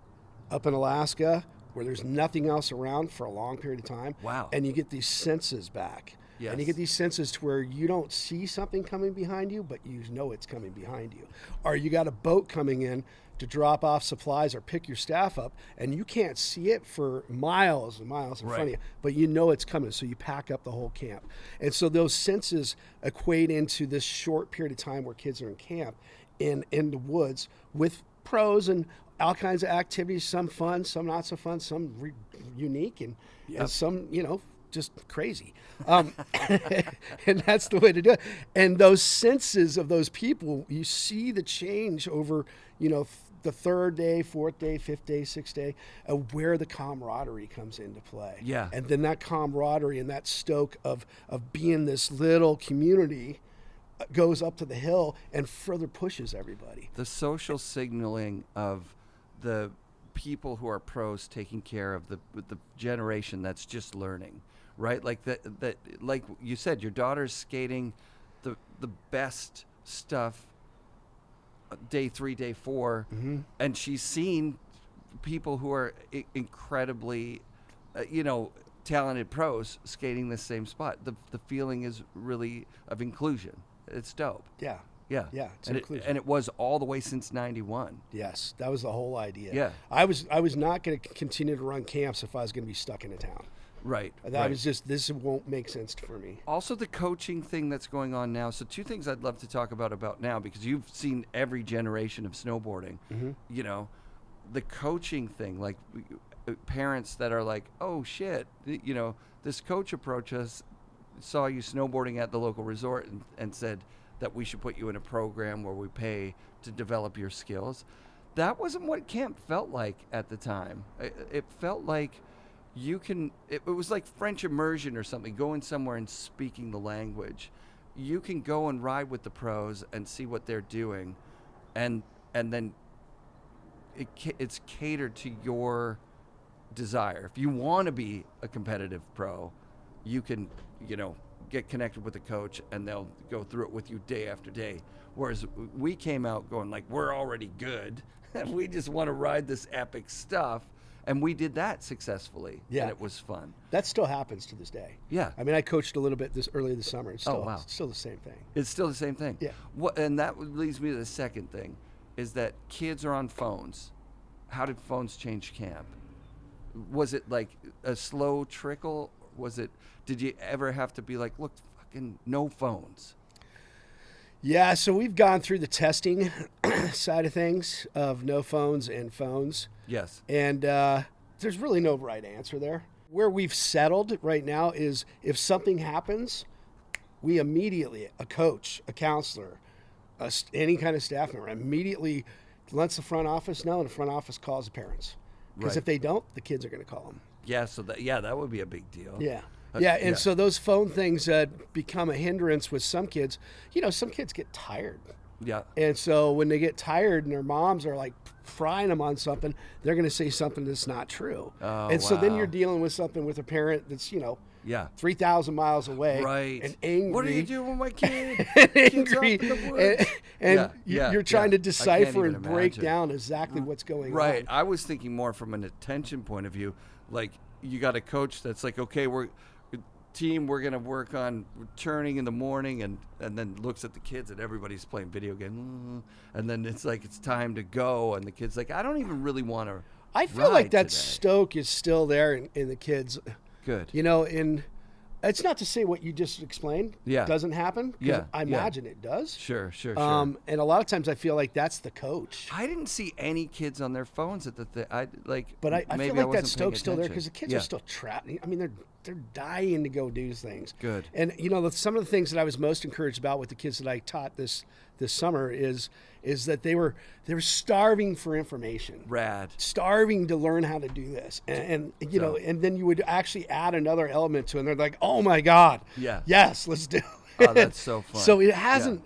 up in Alaska where there's nothing else around for a long period of time. Wow. And you get these senses back. Yes. And you get these senses to where you don't see something coming behind you, but you know it's coming behind you. Or you got a boat coming in to drop off supplies or pick your staff up, and you can't see it for miles and miles in front of you, but you know it's coming, so you pack up the whole camp. And so those senses equate into this short period of time where kids are in camp in the woods with pros and all kinds of activities, some fun, some not so fun, some unique, and some, just crazy. And that's the way to do it. And those senses of those people, you see the change over, the third day, fourth day, fifth day, sixth day, of where the camaraderie comes into play. Yeah. And then that camaraderie and that stoke of being this little community goes up to the hill and further pushes everybody. The social signaling of the people who are pros taking care of the generation that's just learning, right? Like that like you said, your daughter's skating the best stuff day 3, day 4, and she's seen people who are incredibly talented pros skating the same spot. The feeling is really of inclusion. It's dope. Yeah. It's inclusion. And it was all the way since '91. Yes, that was the whole idea. Yeah. I was not going to continue to run camps if I was going to be stuck in a town. Right. That was just, this won't make sense for me. Also, the coaching thing that's going on now. So 2 things I'd love to talk about now, because you've seen every generation of snowboarding. The coaching thing, like parents that are like, oh shit, this coach approached us, saw you snowboarding at the local resort and said that we should put you in a program where we pay to develop your skills. That wasn't what camp felt like at the time. It felt like it was like French immersion or something, going somewhere and speaking the language. You can go and ride with the pros and see what they're doing, and then it's catered to your desire. If you want to be a competitive pro, you can, get connected with a coach and they'll go through it with you day after day. Whereas we came out going like, we're already good and we just want to ride this epic stuff. And we did that successfully. Yeah. And it was fun. That still happens to this day. Yeah. I mean, I coached a little bit earlier this summer. It's still, wow. it's still the same thing. It's still the same thing. Yeah. And that leads me to the second thing, is that kids are on phones. How did phones change camp? Was it like a slow trickle? Did you ever have to be like, look, fucking no phones? Yeah, so we've gone through the testing side of things of no phones and phones. Yes. And there's really no right answer there. Where we've settled right now is if something happens, we immediately, a coach, a counselor, any kind of staff member, immediately lets the front office know, and the front office calls the parents. Because if they don't, the kids are going to call them. Yeah, so that would be a big deal. Yeah. And so those phone things become a hindrance with some kids. You know, some kids get tired. Yeah. And so when they get tired and their moms are like frying them on something, they're going to say something that's not true. Oh, and so then wow. you're dealing with something with a parent that's, 3,000 miles away. Right. And angry. What are you doing with my kid? and Kid's angry. off in the woods. And you're trying to decipher and even break imagine. down exactly what's going on. Right. I was thinking more from an attention point of view. Like, you got a coach that's like, okay, we're going to work on returning in the morning, and then looks at the kids and everybody's playing video games. And then it's like, it's time to go. And the kid's like, I don't even really want to I feel like that today. stoke is still there in the kids. Good. It's not to say what you just explained doesn't happen. 'Cause I imagine it does. Sure. And a lot of times I feel like that's the coach. I didn't see any kids on their phones at the thing. But I maybe feel like that wasn't paying stoke's still there attention. because the kids are still trapped. I mean, they're dying to go do things. Good. And some of the things that I was most encouraged about with the kids that I taught this summer is that they were starving for information. Rad. Starving to learn how to do this, and then you would actually add another element to it. And they're like, "Oh my God, Yeah. yes, let's do it." Oh, that's so fun. So it hasn't.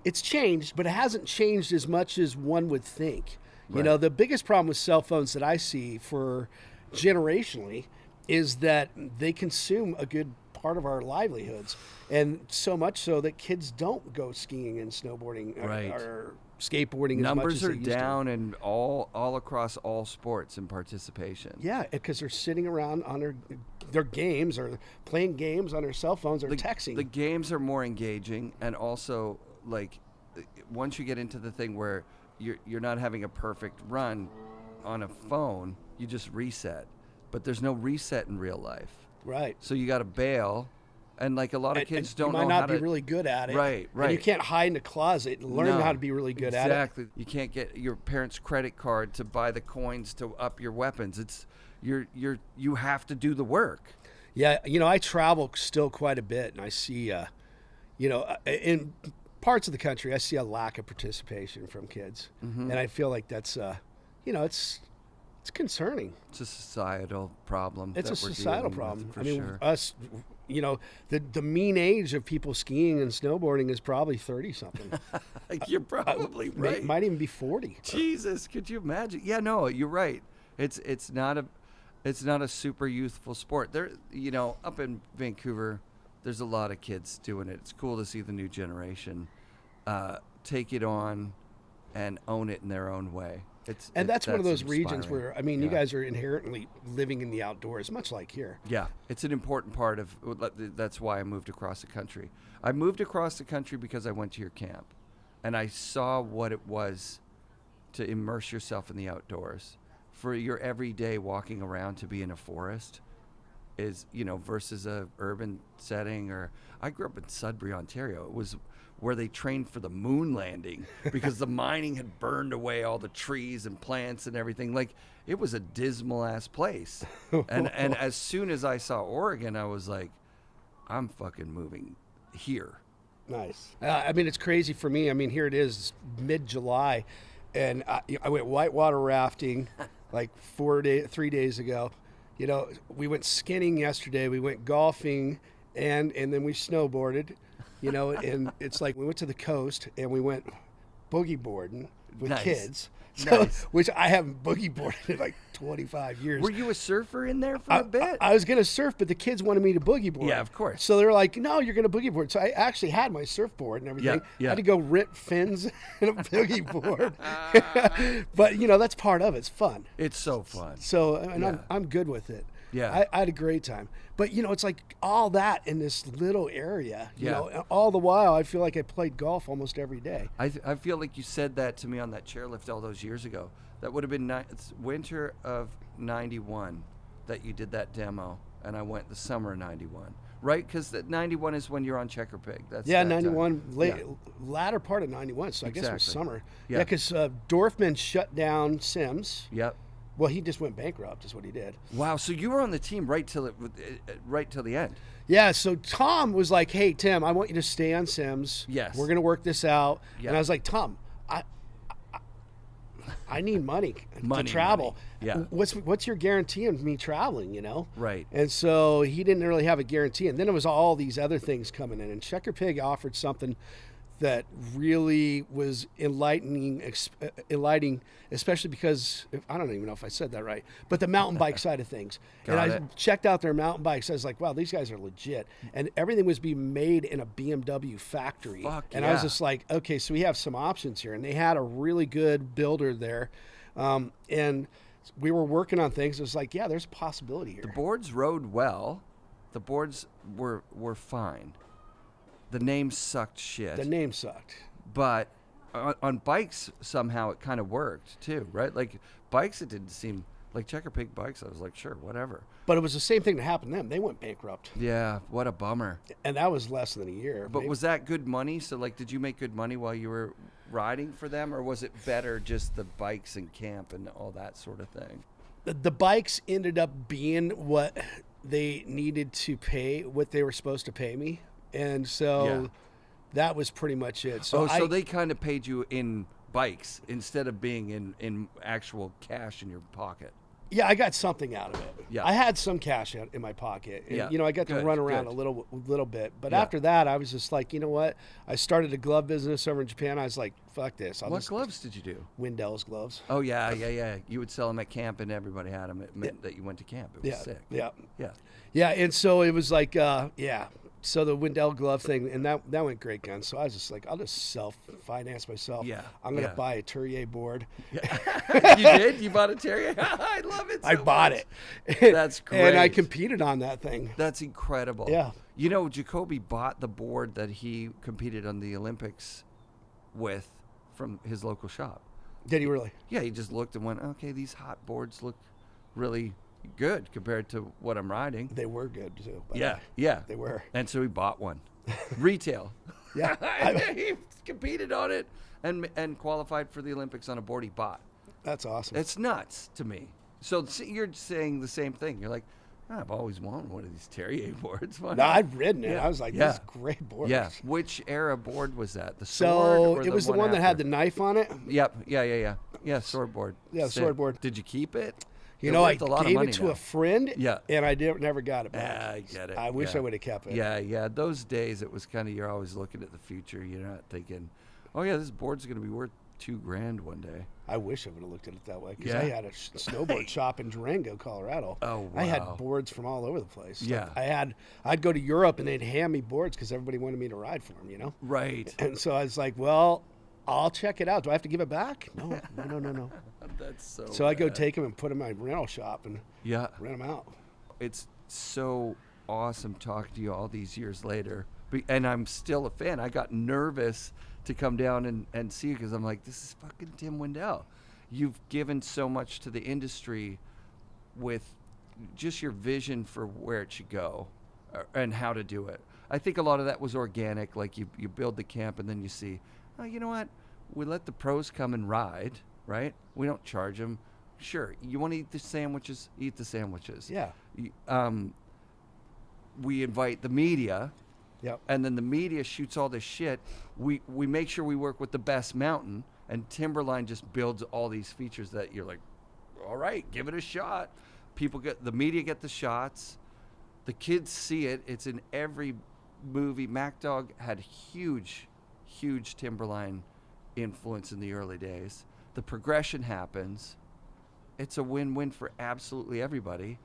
It's changed, but it hasn't changed as much as one would think. Right. The biggest problem with cell phones that I see for generationally is that they consume a good part of our livelihoods, and so much so that kids don't go skiing and snowboarding or skateboarding. Numbers as much as are they used down and all across all sports and participation. Yeah, because they're sitting around on their games or playing games on their cell phones or texting. The games are more engaging, and also like once you get into the thing where you're not having a perfect run on a phone, you just reset. But there's no reset in real life. Right. So you got to bail, and like a lot of kids don't know how to. You might not be to, really good at it. Right. And you can't hide in a closet and learn how to be really good at it. Exactly. You can't get your parents' credit card to buy the coins to up your weapons. It's you have to do the work. Yeah, I travel still quite a bit, and I see, in parts of the country, I see a lack of participation from kids, and I feel like that's, it's concerning. It's a societal problem. It's a societal problem. I mean, us, the mean age of people skiing and snowboarding is probably 30 something. You're probably right. It might even be 40. Jesus, could you imagine? Yeah, no, you're right. It's not a super youthful sport. There, up in Vancouver, there's a lot of kids doing it. It's cool to see the new generation take it on and own it in their own way. That's one of those regions inspiring. where, you guys are inherently living in the outdoors, much like here. Yeah, it's an important part of, that's why I moved across the country. I moved across the country because I went to your camp, and I saw what it was to immerse yourself in the outdoors. For your everyday walking around to be in a forest is, versus a urban setting. Or I grew up in Sudbury, Ontario. It was where they trained for the moon landing because the mining had burned away all the trees and plants and everything. Like, it was a dismal ass place. And as soon as I saw Oregon, I was like, I'm fucking moving here. Nice. It's crazy for me. Here it is mid-July, and I went whitewater rafting like 3 days ago. We went skinning yesterday. We went golfing, and then we snowboarded. And it's like we went to the coast and we went boogie boarding with kids. So, Nice. which I haven't boogie boarded in like 25 years. Were you a surfer in there for a bit? I was going to surf, but the kids wanted me to boogie board. Yeah, of course. So they were like, no, you're going to boogie board. So I actually had my surfboard and everything. Yeah. I had to go rip fins and a boogie board. But, that's part of it. It's fun. It's so fun. So, and I'm good with it. Yeah. I had a great time. But, it's like all that in this little area. Yeah. All the while, I feel like I played golf almost every day. I feel like you said that to me on that chairlift all those years ago. That would have been it's winter of 91 that you did that demo, and I went the summer of 91. Right? Because 91 is when you're on Checker Pig. That's 91, latter part of 91, so I guess it was summer. Yeah, because Dorfman shut down Sims. Yep. Well, he just went bankrupt, is what he did. Wow, so you were on the team right till the end. Yeah, so Tom was like, hey, Tim, I want you to stay on Sims. Yes. We're going to work this out. Yep. And I was like, Tom, I need money to travel. Yeah. What's your guarantee of me traveling, Right. And so he didn't really have a guarantee. And then it was all these other things coming in. And Checker Pig offered something that really was enlightening, especially because, I don't even know if I said that right, but the mountain bike side of things. I checked out their mountain bikes. I was like, wow, these guys are legit. And everything was being made in a BMW factory. And I was just like, okay, so we have some options here. And they had a really good builder there. And we were working on things. It was like, yeah, there's a possibility here. The boards rode well. The boards were fine. The name sucked shit. The name sucked. But on bikes, somehow it kind of worked too, right? Like bikes, it didn't seem like Checker Pig bikes. I was like, sure, whatever. But it was the same thing that happened to them. They went bankrupt. Yeah, what a bummer. And that was less than a year. But was that good money? So like, did you make good money while you were riding for them, or was it better just the bikes and camp and all that sort of thing? The bikes ended up being what they needed to pay, what they were supposed to pay me. And so that was pretty much it. So so they kind of paid you in bikes instead of being in actual cash in your pocket. Yeah, I got something out of it. Yeah. I had some cash in my pocket. And, I got to run around a little bit. But after that, I was just like, you know what? I started a glove business over in Japan. I was like, fuck this. What gloves did you do? Windell's gloves. Oh, yeah. You would sell them at camp and everybody had them. It meant that you went to camp. It was sick. Yeah, and so it was like, so the Windell glove thing, and that went great guns. So I was just like, I'll just self-finance myself. Yeah. I'm going to buy a Terrier board. Yeah. You did? You bought a Terrier? I love it so I bought much. it. That's great. And I competed on that thing. That's incredible. Yeah. Jacoby bought the board that he competed on the Olympics with from his local shop. Did he really? Yeah, he just looked and went, okay, these hot boards look really good compared to what I'm riding. They were good too. Yeah. They were. And so he bought one. Retail. Yeah. He competed on it and qualified for the Olympics on a board he bought. That's awesome. It's nuts to me. So you're saying the same thing. You're like, I've always wanted one of these Terrier boards. No, I'd ridden it. I was like, this is a great board. Yeah. Which era board was that? The sword? So it was the one that had the knife on it. Yep. Yeah, sword board. Yeah, sword board. Did you keep it? I gave it to a friend, and I never got it back. Yeah, I get it. I wish I would have kept it. Yeah. Those days, it was kind of, you're always looking at the future. You're not thinking, oh, yeah, this board's going to be worth $2,000 one day. I wish I would have looked at it that way, because I had a snowboard shop in Durango, Colorado. Oh, wow. I had boards from all over the place. Yeah. I'd go to Europe, and they'd hand me boards because everybody wanted me to ride for them, Right. And so I was like, well, I'll check it out. Do I have to give it back? No. That's so I go take them and put them in my rental shop and rent them out. It's so awesome talking to you all these years later. And I'm still a fan. I got nervous to come down and see you because I'm like, this is fucking Tim Windell. You've given so much to the industry with just your vision for where it should go and how to do it. I think a lot of that was organic. Like you build the camp and then you see, oh, you know what? We let the pros come and ride, right? We don't charge them. Sure, you want to eat the sandwiches, eat the sandwiches. Yeah. We invite the media. Yep. And then the media shoots all this shit. We make sure we work with the best mountain, and Timberline just builds all these features that you're like, all right, give it a shot. The media get the shots. The kids see it. It's in every movie. Mac Dog had huge Timberline influence in the early days. The progression happens, it's a win-win for absolutely everybody.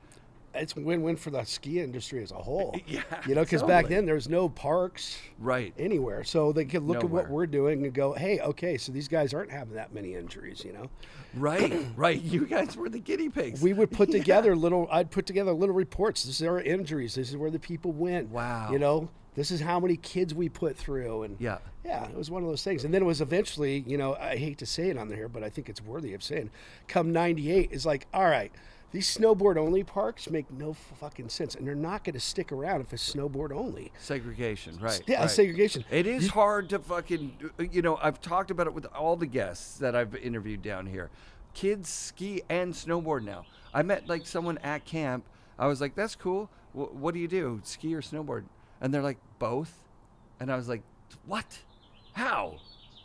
It's a win-win for the ski industry as a whole. Yeah, You know, because back then there's no parks right anywhere. So they could look at Nowhere. what we're doing and go, hey, okay, so these guys aren't having that many injuries, you know? Right. You guys were the guinea pigs. We would put together I'd put together little reports. This is our injuries. This is where the people went. Wow. You know, this is how many kids we put through. And Yeah. yeah, it was one of those things. And then it was eventually, you know, I hate to say it on here, but I think it's worthy of saying, come 98, it's like, all right, these snowboard only parks make no fucking sense. And they're not going to stick around if it's snowboard only. Segregation, right. Yeah, right. segregation. It is hard to fucking, you know, I've talked about it with all the guests that I've interviewed down here. Kids ski and snowboard now. I met like someone at camp. I was like, that's cool. What do you do? Ski or snowboard? And they're like, both. And I was like, what? How?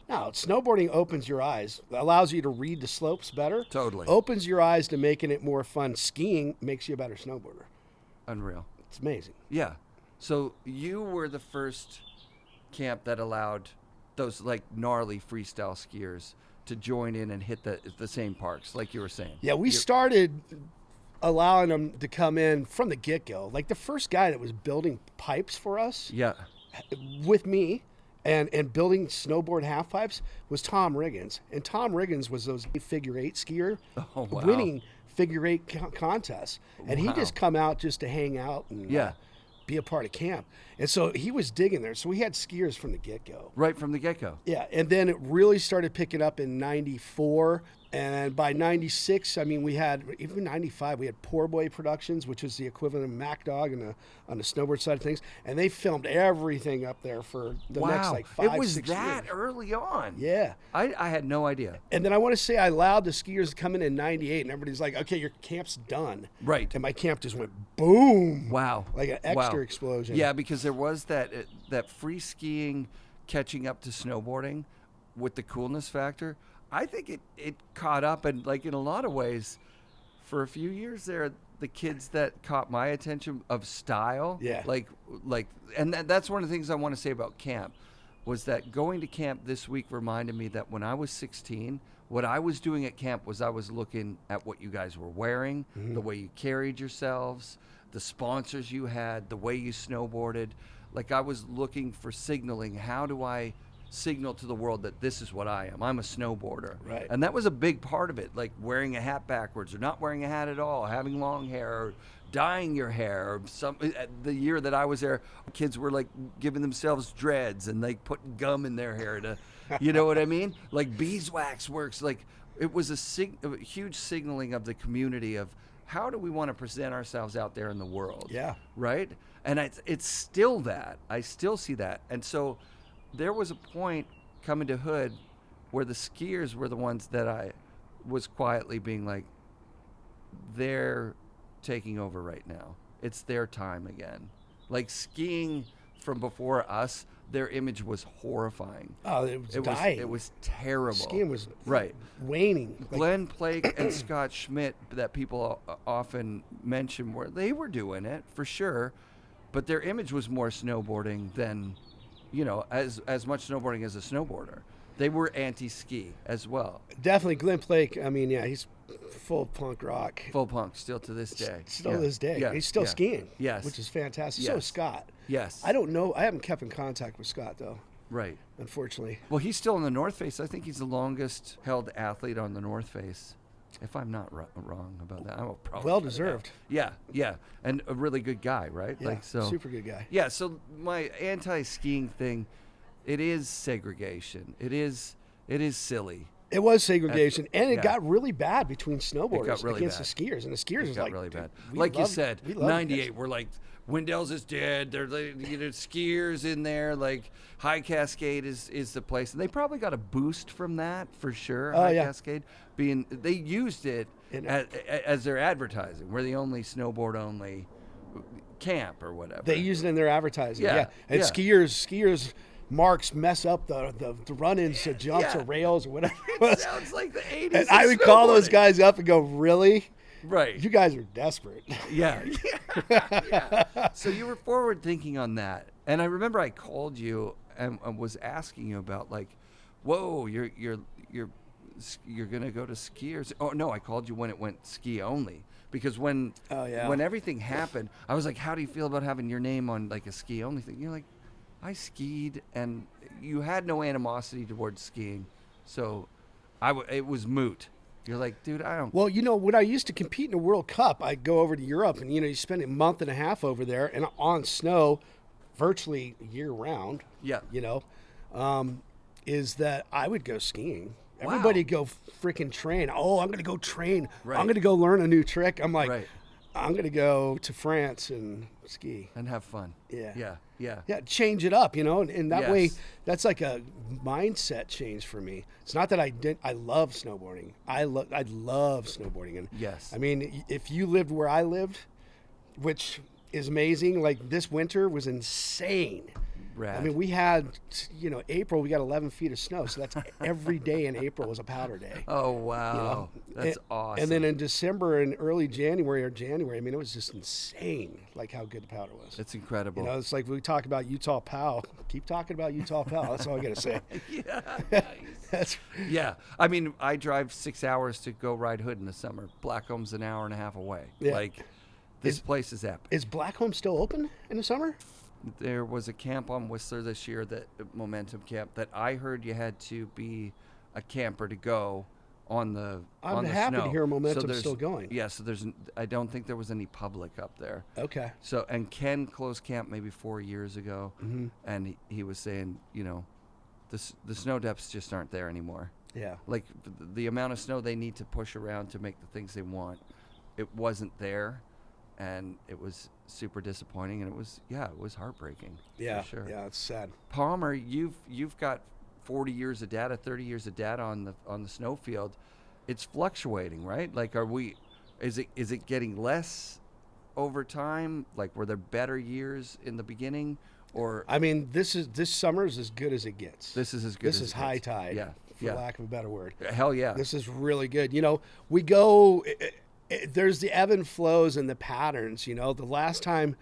No, snowboarding opens your eyes, allows you to read the slopes better. Totally. Opens your eyes to making it more fun. Skiing makes you a better snowboarder. Unreal. It's amazing. Yeah. So you were the first camp that allowed those like gnarly freestyle skiers to join in and hit the same parks, like you were saying. Yeah, we started allowing them to come in from the get-go. Like the first guy that was building pipes for us Yeah. with me and building snowboard half pipes was Tom Riggins. And Tom Riggins was those figure eight skier Oh, wow. winning figure eight contests. And he Wow. just come out just to hang out and Yeah. be a part of camp. And so he was digging there. So we had skiers from the get-go. Right from the get-go. Yeah, and then it really started picking up in 94. And by 96, I mean, we had, even 95, we had Poor Boy Productions, which was the equivalent of Mac Dog on the snowboard side of things. And they filmed everything up there for the next like 5, it was 6 that years. early on. Yeah. I had no idea. And then I want to say I allowed the skiers to come in 98, and everybody's like, okay, your camp's done. Right. And my camp just went boom. Wow. Like an extra explosion. Yeah, because there was that free skiing catching up to snowboarding with the coolness factor. I think it caught up, and like in a lot of ways, for a few years there, the kids that caught my attention of style, Yeah. like, and that's one of the things I want to say about camp, was that going to camp this week reminded me that when I was 16, what I was doing at camp was I was looking at what you guys were wearing, the way you carried yourselves, the sponsors you had, the way you snowboarded. Like I was looking for signaling. How do I signal to the world that this is what I am? I'm a snowboarder. Right. And that was a big part of it, like wearing a hat backwards or not wearing a hat at all, having long hair or dyeing your hair. Or the year that I was there, kids were like giving themselves dreads and like putting gum in their hair to, you know what I mean? Like beeswax works. Like it was a huge signaling of the community of how do we want to present ourselves out there in the world? Yeah. Right? And it's still that. I still see that. And so there was a point coming to Hood where the skiers were the ones that I was quietly being like, they're taking over right now. It's their time again. Like skiing from before us, their image was horrifying. Oh, it was dying. It was terrible. Skiing was right. waning. Like, Glenn Plake and Scott Schmidt that people often mention they were doing it for sure, but their image was more snowboarding than, you know, as much snowboarding as a snowboarder. They were anti-ski as well. definitely Glenn Plake. I mean, yeah, he's full punk rock. Full punk still to this day. Still to this day. Yeah. He's still Yeah. skiing. Yes. Which is fantastic. So Yes. is Scott. Yes. I don't know. I haven't kept in contact with Scott, though, Right. unfortunately. Well, he's still in the North Face. I think he's the longest held athlete on the North Face. If I'm not wrong about that, I'm probably Well deserved. Yeah, and a really good guy, right? Yeah, super good guy. Yeah, so my anti-skiing thing, it is segregation. It is silly. It was segregation, and it yeah. got really bad between snowboarders got really against bad. the skiers, and the skiers It was got like, really bad. we Like you love- said, we love 98, we're like, Windell's is dead. There's skiers in there. Like High Cascade is the place, and they probably got a boost from that for sure. Oh, High yeah. Cascade they used it as their advertising. We're the only snowboard only camp or whatever. They use it in their advertising. Yeah, Yeah, and yeah. skiers marks mess up the run-ins to jumps Yeah. or rails or whatever. it It was. sounds like the 80s. And of I would call those snowboarding. guys up and go, "Really? Right. You guys are desperate." Yeah. Yeah. So you were forward thinking on that. And I remember I called you and was asking you about like, whoa, you're you're gonna go to skiers. Oh no, I called you when it went ski only, because when everything happened, I was like, how do you feel about having your name on like a ski only thing? You're like, I skied, and you had no animosity towards skiing, so it was moot. You're like, dude, I don't. Well, when I used to compete in a World Cup, I'd go over to Europe, and you spend a month and a half over there, and on snow, virtually year round. Yeah. Is that I would go skiing. Wow. Everybody go freaking train. Oh, I'm going to go train. Right. I'm going to go learn a new trick. I'm like, Right. I'm going to go to France and ski. And have fun. Yeah. Yeah. Yeah, change it up, and that way, Yes. that's like a mindset change for me. It's not that I love snowboarding. I love snowboarding. And Yes. I mean, if you lived where I lived, which is amazing, like this winter was insane. Rad. I mean, we had, April, we got 11 feet of snow. So that's every day in April was a powder day. Oh, wow. That's awesome. And then in December and early January, I mean, it was just insane, like how good the powder was. It's incredible. It's like we talk about Utah Pal. Keep talking about Utah Pal. That's all I got to say. Yeah. Yeah. I mean, I drive 6 hours to go ride Hood in the summer. Blackcomb's an hour and a half away. Yeah. Like, this place is epic. Is Blackcomb still open in the summer? There was a camp on Whistler this year, that Momentum Camp, that I heard you had to be a camper to go on the I'm happy snow. to hear Momentum's there's- still going. Yeah, so I don't think there was any public up there. Okay. So, and Ken closed camp maybe 4 years ago, and he was saying, the snow depths just aren't there anymore. Yeah. Like the amount of snow they need to push around to make the things they want, it wasn't there, and it was super disappointing, and it was heartbreaking. Yeah. for sure. Yeah, it's sad. Palmer, you've got 40 years of data, 30 years of data on the snow field. It's fluctuating, right? Like, is it getting less over time? Like, were there better years in the beginning, or? I mean, this summer is as good as it gets. This is as good as This is it high gets. tide. Yeah. For lack of a better word. Hell yeah. This is really good. We go. There's the ebb and flows and the patterns. The last time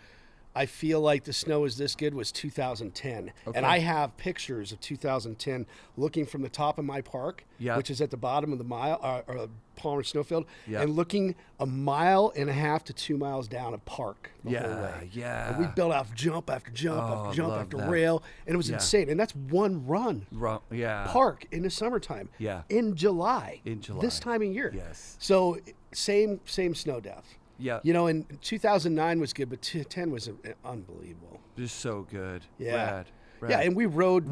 I feel like the snow was this good was 2010, Okay. and I have pictures of 2010 looking from the top of my park, which is at the bottom of the mile or Palmer Snowfield, and looking a mile and a half to 2 miles down a park the whole way. Yeah. And we built off jump after jump after jump love after that. rail, and it was insane. And that's one run. Yeah. Park in the summertime. Yeah. In July. In July. This time of year. Yes. So same snow depth. Yeah. And 2009 was good, but 10 was unbelievable. Just so good. Yeah. Rad. Yeah, and we rode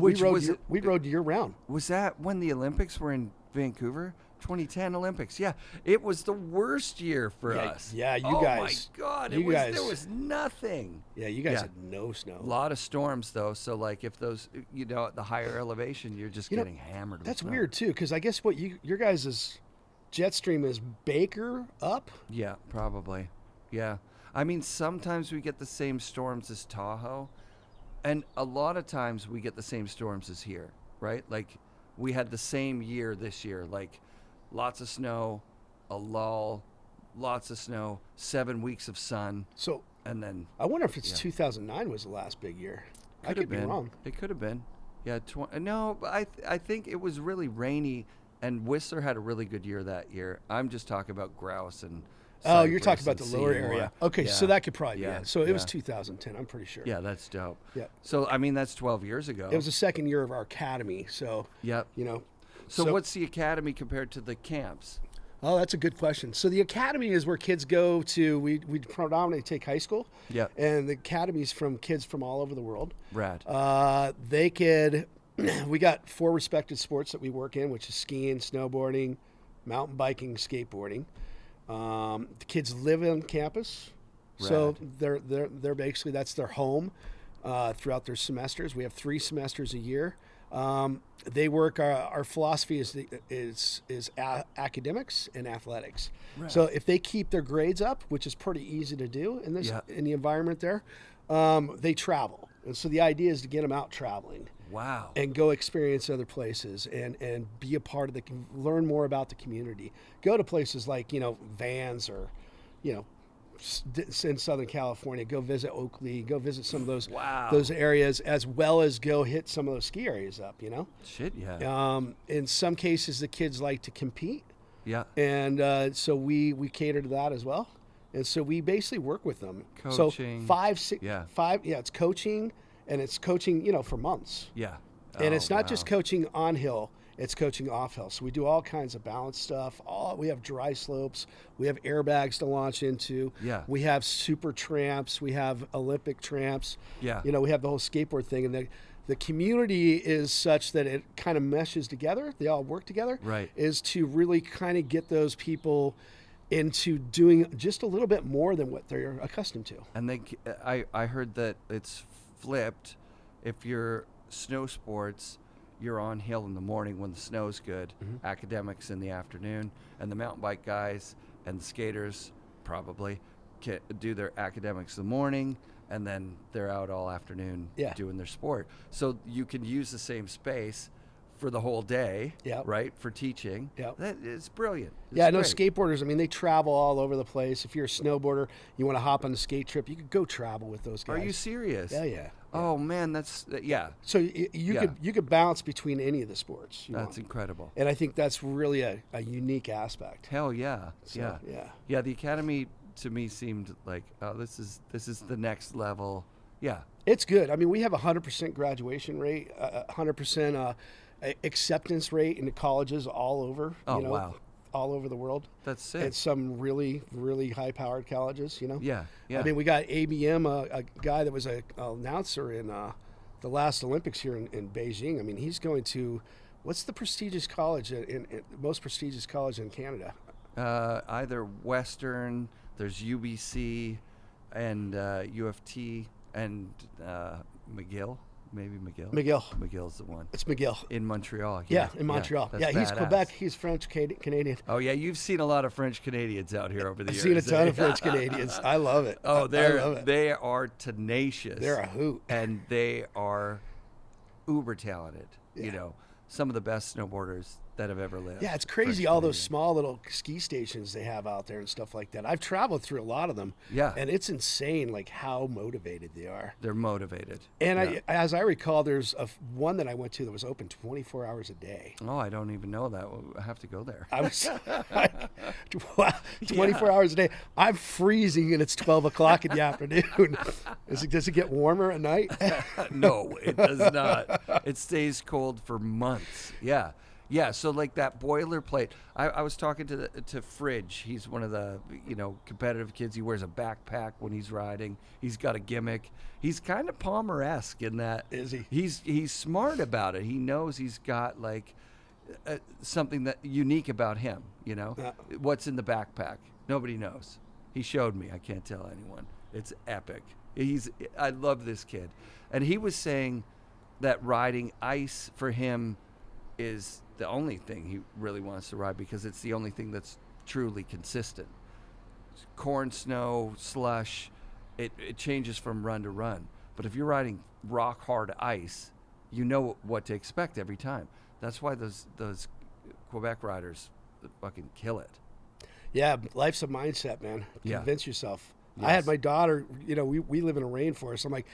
year round. Was that when the Olympics were in Vancouver? 2010 Olympics. Yeah. It was the worst year for us. Yeah, you oh guys. Oh my God. There was nothing. Yeah, you guys had no snow. A lot of storms though. So like if those, at the higher elevation, you're just getting hammered with That's snow. weird too, because I guess what your guys' jet stream is Baker up? Yeah, probably. Yeah. I mean, sometimes we get the same storms as Tahoe, and a lot of times we get the same storms as here, right? Like, we had the same year this year, like lots of snow, a lull, lots of snow, 7 weeks of sun. So, and then I wonder if it's 2009 was the last big year. I could be wrong. It could have been. Yeah, no, but I think it was really rainy, and Whistler had a really good year that year. I'm just talking about grouse and Oh, you're Cypress talking about and the lower Seymour. area. Okay, Yeah. so that could probably be Yeah, it. So it was yeah. 2010, I'm pretty sure. Yeah, that's dope. Yeah. So, I mean, that's 12 years ago. It was the second year of our academy, so, Yep. So what's the academy compared to the camps? Oh, that's a good question. So the academy is where kids go to, we predominantly take high school. Yeah. And the academy is from kids from all over the world. Rad. We got 4 respected sports that we work in, which is skiing, snowboarding, mountain biking, skateboarding. The kids live on campus, so they're basically, that's their home throughout their semesters. We have 3 semesters a year. They work. Our philosophy is academics and athletics. Right. So if they keep their grades up, which is pretty easy to do in the environment there, they travel. And so the idea is to get them out traveling. Wow. And go experience other places and be a part of learn more about the community. Go to places like, Vans or, in Southern California. Go visit Oakley. Go visit some of those Wow. those areas, as well as go hit some of those ski areas up. Shit, yeah. In some cases, the kids like to compete, Yeah. and so we cater to that as well. And so we basically work with them. Coaching. So 5, 6, Yeah. 5. Yeah, it's coaching, and it's coaching, for months. Yeah. And Oh, it's not wow. just coaching on hill, it's coaching off hill. So we do all kinds of balance stuff. We have dry slopes. We have airbags to launch into. Yeah. We have super tramps. We have Olympic tramps. Yeah. We have the whole skateboard thing. And the community is such that it kind of meshes together. They all work together. Right. Is to really kind of get those people into doing just a little bit more than what they're accustomed to. And I heard that it's flipped. If you're snow sports, you're on hill in the morning when the snow's good, academics in the afternoon, and the mountain bike guys and the skaters probably can do their academics in the morning, and then they're out all afternoon doing their sport. So you can use the same space for the whole day, right, for teaching. That is brilliant. It's no, great. skateboarders, they travel all over the place. If you're a snowboarder, you want to hop on a skate trip, you could go travel with those guys. Are you serious? Yeah. Oh man, that's So you could bounce between any of the sports. That's incredible. And I think that's really a unique aspect. Hell yeah. So, Yeah, the academy to me seemed like, oh, this is the next level. Yeah. It's good. We have a 100% graduation rate, 100% acceptance rate in the colleges all over. Oh, wow. All over the world. That's sick. And some really, really high-powered colleges, Yeah. we got ABM, a guy that was an announcer in the last Olympics here in Beijing. He's going to, what's the prestigious college, most prestigious college in Canada? Either Western, there's UBC, and UFT, and McGill. Maybe McGill. McGill's the one. It's McGill. In Montreal. Yeah, in Montreal. Yeah, he's badass. Quebec. He's French Canadian. Oh yeah, you've seen a lot of French Canadians out here over the I've years. seen a ton of French Canadians. I love it. Oh, I love it. they are tenacious. They're a hoot. And they are uber talented. Some of the best snowboarders that have ever lived. Yeah, it's crazy, all those small little ski stations they have out there and stuff like that. I've traveled through a lot of them. Yeah. And it's insane, like, how motivated they are. They're motivated. And as I recall, there's one that I went to that was open 24 hours a day. Oh, I don't even know that. I have to go there. I was like, 24 hours a day. I'm freezing and it's 12 o'clock in the afternoon. Does it get warmer at night? No, it does not. It stays cold for months. Yeah. Yeah, so like that boilerplate. I was talking to Fridge. He's one of the competitive kids. He wears a backpack when he's riding. He's got a gimmick. He's kind of Palmer-esque in that. Is he? He's smart about it. He knows he's got like something that unique about him. What's in the backpack? Nobody knows. He showed me. I can't tell anyone. It's epic. I love this kid, and he was saying that riding ice for him is the only thing he really wants to ride because it's the only thing that's truly consistent. Corn, snow, slush, it changes from run to run. But if you're riding rock hard ice, you know what to expect every time. That's why those Quebec riders fucking kill it. Yeah, life's a mindset, man. Yeah. Convince yourself. Yes. I had my daughter, we live in a rainforest. I'm like,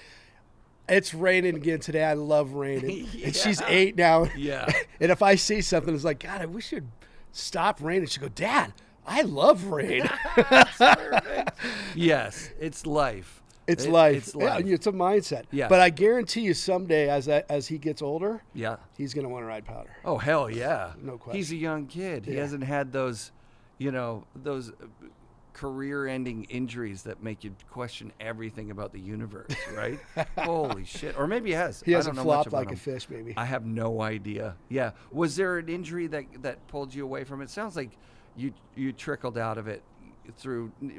it's raining again today. I love rain. And she's 8 now. Yeah. And if I see something, it's like, God, I wish it'd stop raining. She'd go, Dad, I love rain. That's perfect. Yes, it's life. It's life. It's life. Yeah, it's a mindset. Yeah. But I guarantee you someday as he gets older, he's going to want to ride powder. Oh, hell yeah. No question. He's a young kid. He hasn't had those, those career-ending injuries that make you question everything about the universe, right? Holy shit. Or maybe he has. He hasn't I don't know much flopped about like him. a fish, maybe. I have no idea. Yeah. Was there an injury that pulled you away from it? Sounds like you trickled out of it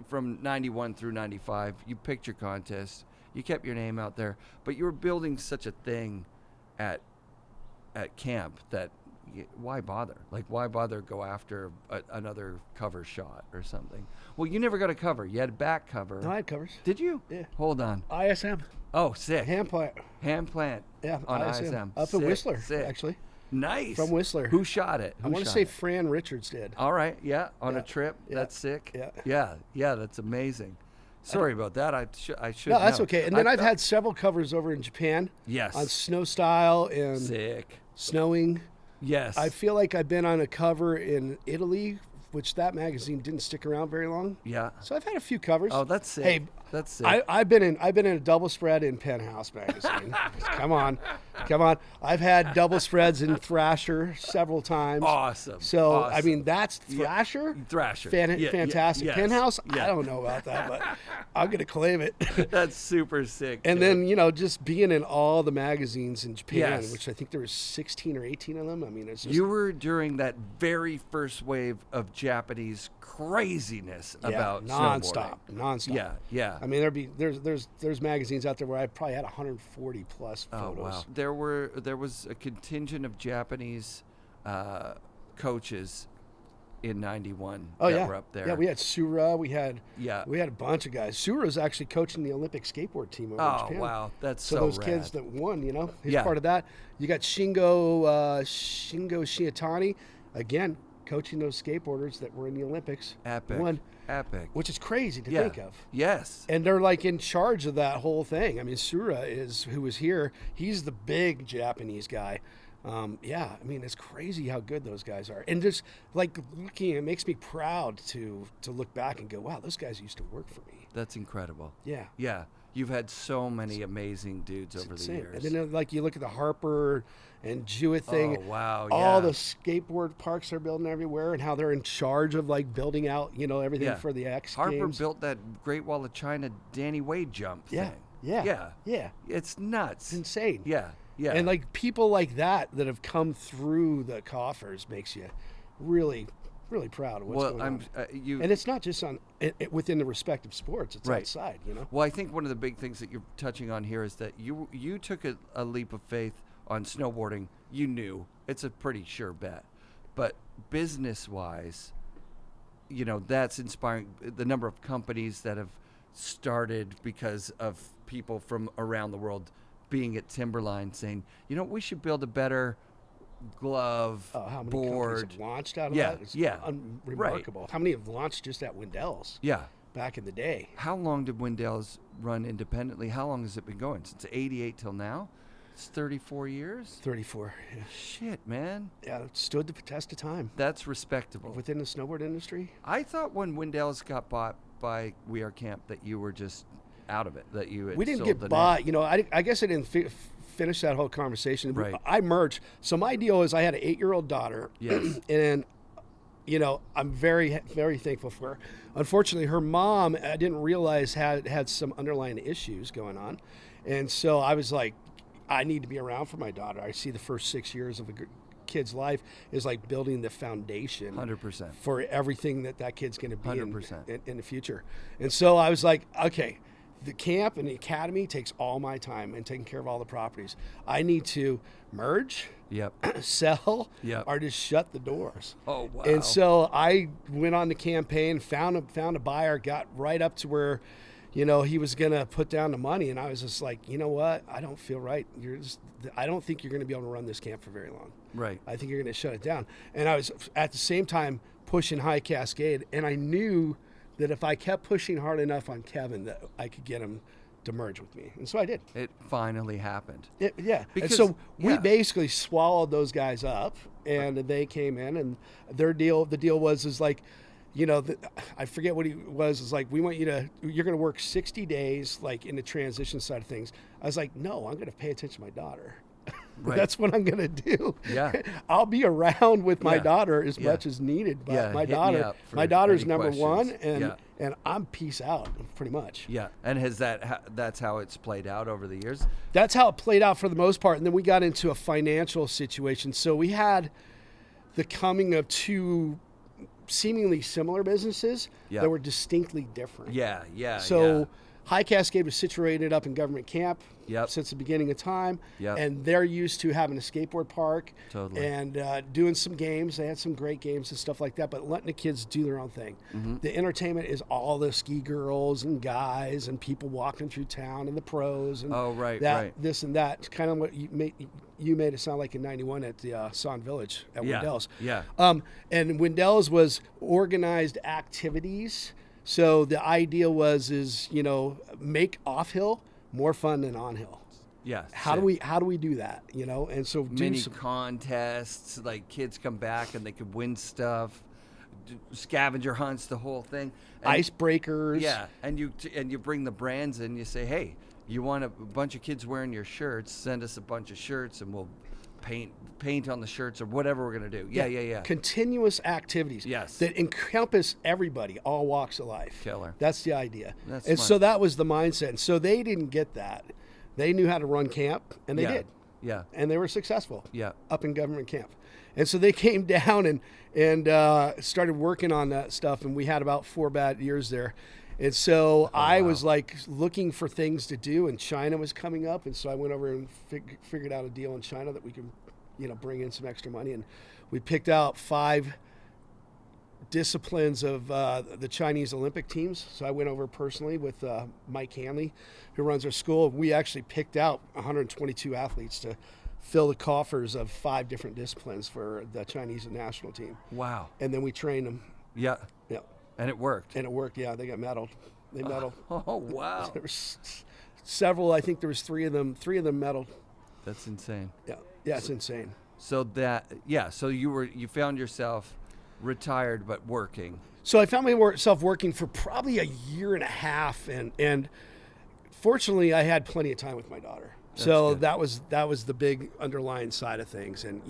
from 91 through 95. You picked your contest. You kept your name out there. But you were building such a thing at camp that why bother? Like, why bother go after another cover shot or something? Well, you never got a cover. You had a back cover. No, I had covers. Did you? Yeah. Hold on. ISM. Oh, sick. Hand plant. Yeah, on ISM. Up Sick, in Whistler, sick. actually. Nice. From Whistler. Who shot it? I want to say Fran Richards did. All right. Yeah. On Yeah. a trip. Yeah. That's sick. Yeah. Yeah. Yeah. That's amazing. Sorry about that. I should. No, that's know. okay. And then I've had several covers over in Japan. Yes. On snow style and Sick. snowing. Yes. I feel like I've been on a cover in Italy, which that magazine didn't stick around very long. Yeah. So I've had a few covers. Oh, that's sick. Hey, that's sick. I've been in a double spread in Penthouse magazine. Come on. I've had double spreads in Thrasher several times. Awesome. So Awesome. I mean, that's Thrasher. Thrasher. Fantastic. Yes. Penthouse. Yeah. I don't know about that, but I'm gonna claim it. That's super sick. And too. then just being in all the magazines in Japan, Yes. which I think there was 16 or 18 of them. I mean, it's just You were during that very first wave of Japanese craziness about nonstop. snowboarding. Yeah. I mean, there's magazines out there where I probably had 140 plus photos. Oh wow. There was a contingent of Japanese coaches in '91 that were up there. Yeah, we had Sura. We had Yeah. a bunch of guys. Sura's actually coaching the Olympic skateboard team over in Oh Japan. wow, that's So so those rad. kids that won, he's Yeah. part of that. You got Shingo Shiatani, again, coaching those skateboarders that were in the Olympics. Epic. Won, Epic. which is crazy to Yeah. think of. Yes. And they're like in charge of that whole thing. I mean, Sura who was here. He's the big Japanese guy. I mean, it's crazy how good those guys are. And just like looking, it makes me proud to look back and go, wow, those guys used to work for me. That's incredible. Yeah. Yeah. You've had so many amazing dudes over the Insane. years. And then like you look at the Harper and Jewett thing. Oh, wow, All yeah. the skateboard parks they're building everywhere and how they're in charge of like building out, everything Yeah. for the X Harper Games. built that Great Wall of China Danny Wade jump Yeah. thing. Yeah. It's nuts. It's insane. Yeah. And like people like that have come through the coffers makes you really, really proud of what's going on. And it's not just within the respective sports; it's Right. outside. Well, I think one of the big things that you're touching on here is that you took a leap of faith on snowboarding. You knew it's a pretty sure bet, but business-wise, that's inspiring. The number of companies that have started because of people from around the world being at Timberline saying, we should build a better glove, how many board. companies have launched out of Yeah, that? It's yeah, remarkable. How many have launched just at Windell's? Yeah. Back in the day. How long did Windell's run independently? How long has it been going? Since '88 till now? It's 34 years? 34. Yeah. Shit, man. Yeah, it stood the test of time That's respectable. within the snowboard industry. I thought when Windell's got bought by We Are Camp that you were just out of it, that you had We didn't sold get the bought. name. I guess I didn't finish that whole conversation. Right. I merged. So my deal is I had an 8-year-old daughter. Yes. And, I'm very, very thankful for her. Unfortunately, her mom, I didn't realize had some underlying issues going on. And so I was like, I need to be around for my daughter. I see the first 6 years of a kid's life is like building the foundation 100%. for everything that kid's going to be 100%. in the future. And so I was like, okay, the camp and the academy takes all my time and taking care of all the properties. I need to merge, Yep. sell, Yep. or just shut the doors. Oh, wow. And so I went on the campaign, found a buyer, got right up to where, he was going to put down the money. And I was just like, you know what? I don't feel right. I don't think you're going to be able to run this camp for very long. Right. I think you're going to shut it down. And I was at the same time pushing High Cascade. And I knew that if I kept pushing hard enough on Kevin, that I could get him to merge with me. And so I did. It finally happened. Yeah. Because- and so we yeah. basically swallowed those guys up, and they came in, and the deal was like, I forget what he was. It's like, you're going to work 60 days, like in the transition side of things. I was like, no, I'm going to pay attention to my daughter. Right. That's what I'm going to do. Yeah. I'll be around with my Yeah. daughter as Yeah. much as needed. But Yeah, my hit me up for daughter's any number one, questions. and I'm peace out pretty much. Yeah. And that's how it's played out over the years? That's how it played out for the most part. And then we got into a financial situation. So we had the coming of two seemingly similar businesses Yeah. that were distinctly different. Yeah. So High Cascade was situated up in government camp Yep. since the beginning of time. Yep. And they're used to having a skateboard park Totally. and doing some games. They had some great games and stuff like that, but letting the kids do their own thing. Mm-hmm. The entertainment is all the ski girls and guys and people walking through town and the pros and Oh, right, that, right. this and that. It's kind of what you made it sound like in '91 at the Son Village at Yeah. Windell's. Yeah. And Windell's was organized activities So the idea is make off hill more fun than on hill. Yeah. How do we do that? And so mini contests, like kids come back and they could win stuff, scavenger hunts, the whole thing. And, icebreakers. Yeah, and you bring the brands in. You say, hey, you want a bunch of kids wearing your shirts? Send us a bunch of shirts, and we'll paint on the shirts or whatever we're gonna do. Yeah. Continuous activities. Yes. That encompass everybody, all walks of life. Killer. That's the idea. That's and smart. so that was the mindset. And so they didn't get that. They knew how to run camp, and they did. Yeah. And they were successful. Yeah. Up in government camp. And so they came down and started working on that stuff, and we had about 4 bad years there. And so I was like looking for things to do, and China was coming up, and so I went over and figured out a deal in China that we could, bring in some extra money, and we picked out 5 disciplines of the Chinese Olympic teams. So I went over personally with Mike Hanley, who runs our school. We actually picked out 122 athletes to fill the coffers of 5 different disciplines for the Chinese national team. Wow. And then we trained them. Yeah. Yeah. And it worked. And it worked. Yeah, they got medaled. They medaled. Oh wow. There was several. I think there was 3 of them. 3 of them medaled. That's insane. Yeah. Yeah, it's insane. So so you found yourself retired but working. So I found myself working for probably a year and a half, and fortunately I had plenty of time with my daughter. That's so good. that was the big underlying side of things. And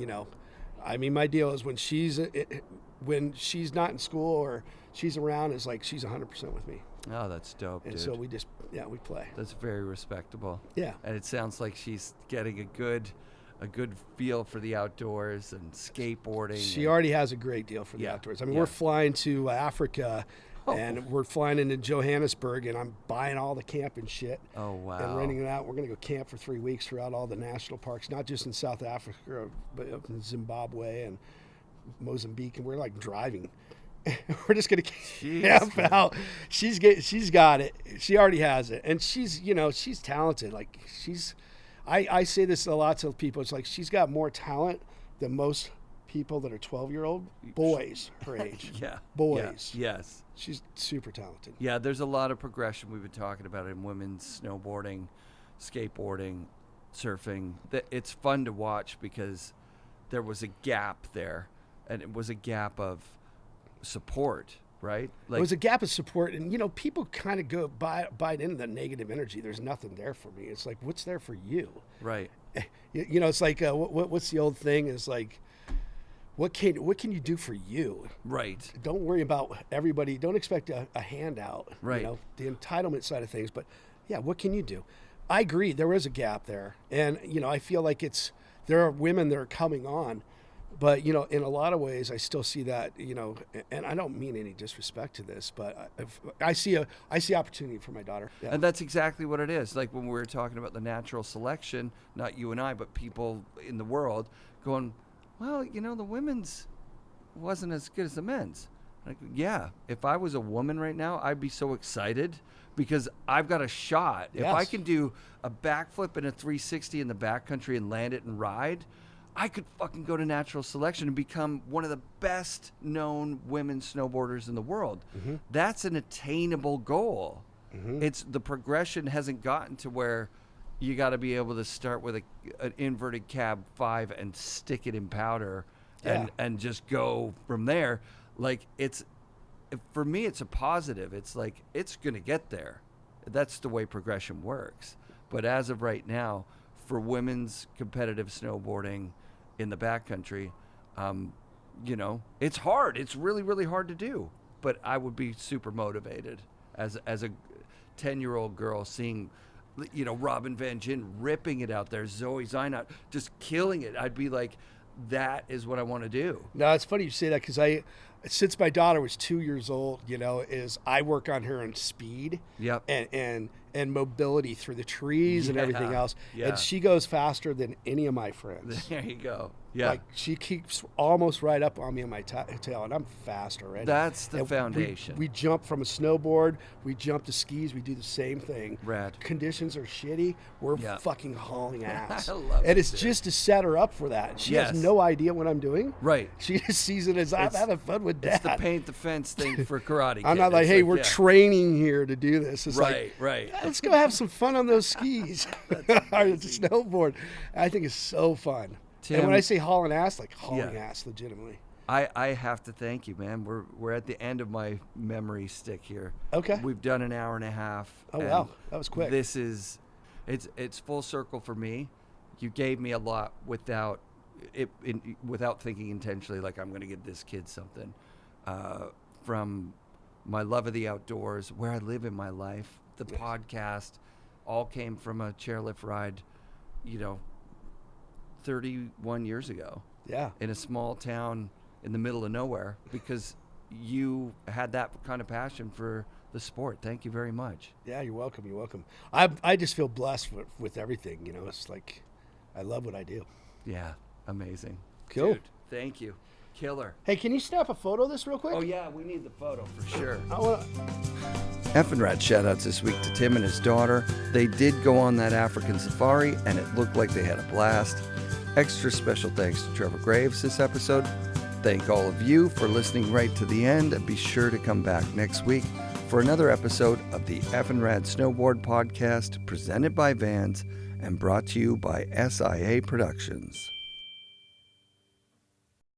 I mean, my deal is when she's not in school or she's around, is like she's 100% with me. Oh, that's dope, And dude. so we play. That's very respectable. Yeah. And it sounds like she's getting a good feel for the outdoors and skateboarding. She already has a great deal for the outdoors. I mean, we're flying to Africa, and we're flying into Johannesburg, and I'm buying all the camping shit. Oh, wow. And renting it out. We're going to go camp for 3 weeks throughout all the national parks, not just in South Africa, but up in Zimbabwe and Mozambique, and we're like driving. We're just going to camp out. She's got it. She already has it, and she's talented. Like I say this a lot to people. It's like she's got more talent than most people that are 12-year-old boys her age. Yeah. Boys. Yeah. Yes. She's super talented. Yeah, there's a lot of progression we've been talking about in women's snowboarding, skateboarding, surfing. It's fun to watch because there was a gap there, and it was a gap of support, right? Like, It was a gap of support, and people kind of go bite into the negative energy. There's nothing there for me. It's like, what's there for you? right. It's like what's the old thing? Is like, what can you do for you? Right. Don't worry about everybody. Don't expect a handout. Right. The entitlement side of things. But yeah, what can you do? I agree. There is a gap there, and I feel like there are women that are coming on. But, in a lot of ways, I still see that, and I don't mean any disrespect to this, but I see opportunity for my daughter. Yeah. And that's exactly what it is. Like when we were talking about the natural selection, not you and I, but people in the world going, well, the women's wasn't as good as the men's. Like, yeah, if I was a woman right now, I'd be so excited because I've got a shot. Yes. If I can do a backflip and a 360 in the backcountry and land it and ride, I could fucking go to natural selection and become one of the best known women snowboarders in the world. Mm-hmm. That's an attainable goal. Mm-hmm. It's the progression hasn't gotten to where you got to be able to start with an inverted cab 5 and stick it in powder and just go from there. Like for me, it's a positive. It's like, it's going to get there. That's the way progression works. But as of right now, for women's competitive snowboarding in the backcountry, it's hard. It's really, really hard to do. But I would be super motivated as a 10-year-old girl seeing, Robin Van Gyn ripping it out there, Zoe Zynot just killing it. I'd be like, that is what I want to do. No, it's funny you say that because since my daughter was 2 years old, is I work on her in speed. Yep. And mobility through the trees and everything else. Yeah. And she goes faster than any of my friends. There you go. Yeah. Like she keeps almost right up on me in my tail, and I'm fast already. That's the and foundation. We jump from a snowboard. We jump to skis. We do the same thing. Rad. Conditions are shitty. We're fucking hauling ass. I love and it, it's dude. just to set her up for that. She has no idea what I'm doing. Right. She just sees it as I'm having fun with with Dad. It's the paint the fence thing for Karate Kid. I'm not like, It's hey, we're yeah. training here to do this. It's Right. let's go have some fun on those skis or the snowboard. I think it's so fun. Tim, and when I say hauling ass, like hauling ass, legitimately. I have to thank you, man. We're at the end of my memory stick here. Okay. We've done an hour and a half. Oh, wow. That was quick. This is, it's full circle for me. You gave me a lot without thinking intentionally, like I'm going to give this kid something. From my love of the outdoors, where I live in my life, the podcast, all came from a chairlift ride, 31 years ago. Yeah. In a small town in the middle of nowhere, because you had that kind of passion for the sport. Thank you very much. Yeah, you're welcome. You're welcome. I just feel blessed with everything. It's like I love what I do. Yeah, amazing. Cool. Dude, thank you. Killer. Hey, can you snap a photo of this real quick? Oh yeah, we need the photo for sure. FNRad shout-outs this week to Tim and his daughter. They did go on that African safari, and it looked like they had a blast. Extra special thanks to Trevor Graves this episode. Thank all of you for listening right to the end, and be sure to come back next week for another episode of the FNRad Snowboard Podcast, presented by Vans and brought to you by SIA Productions.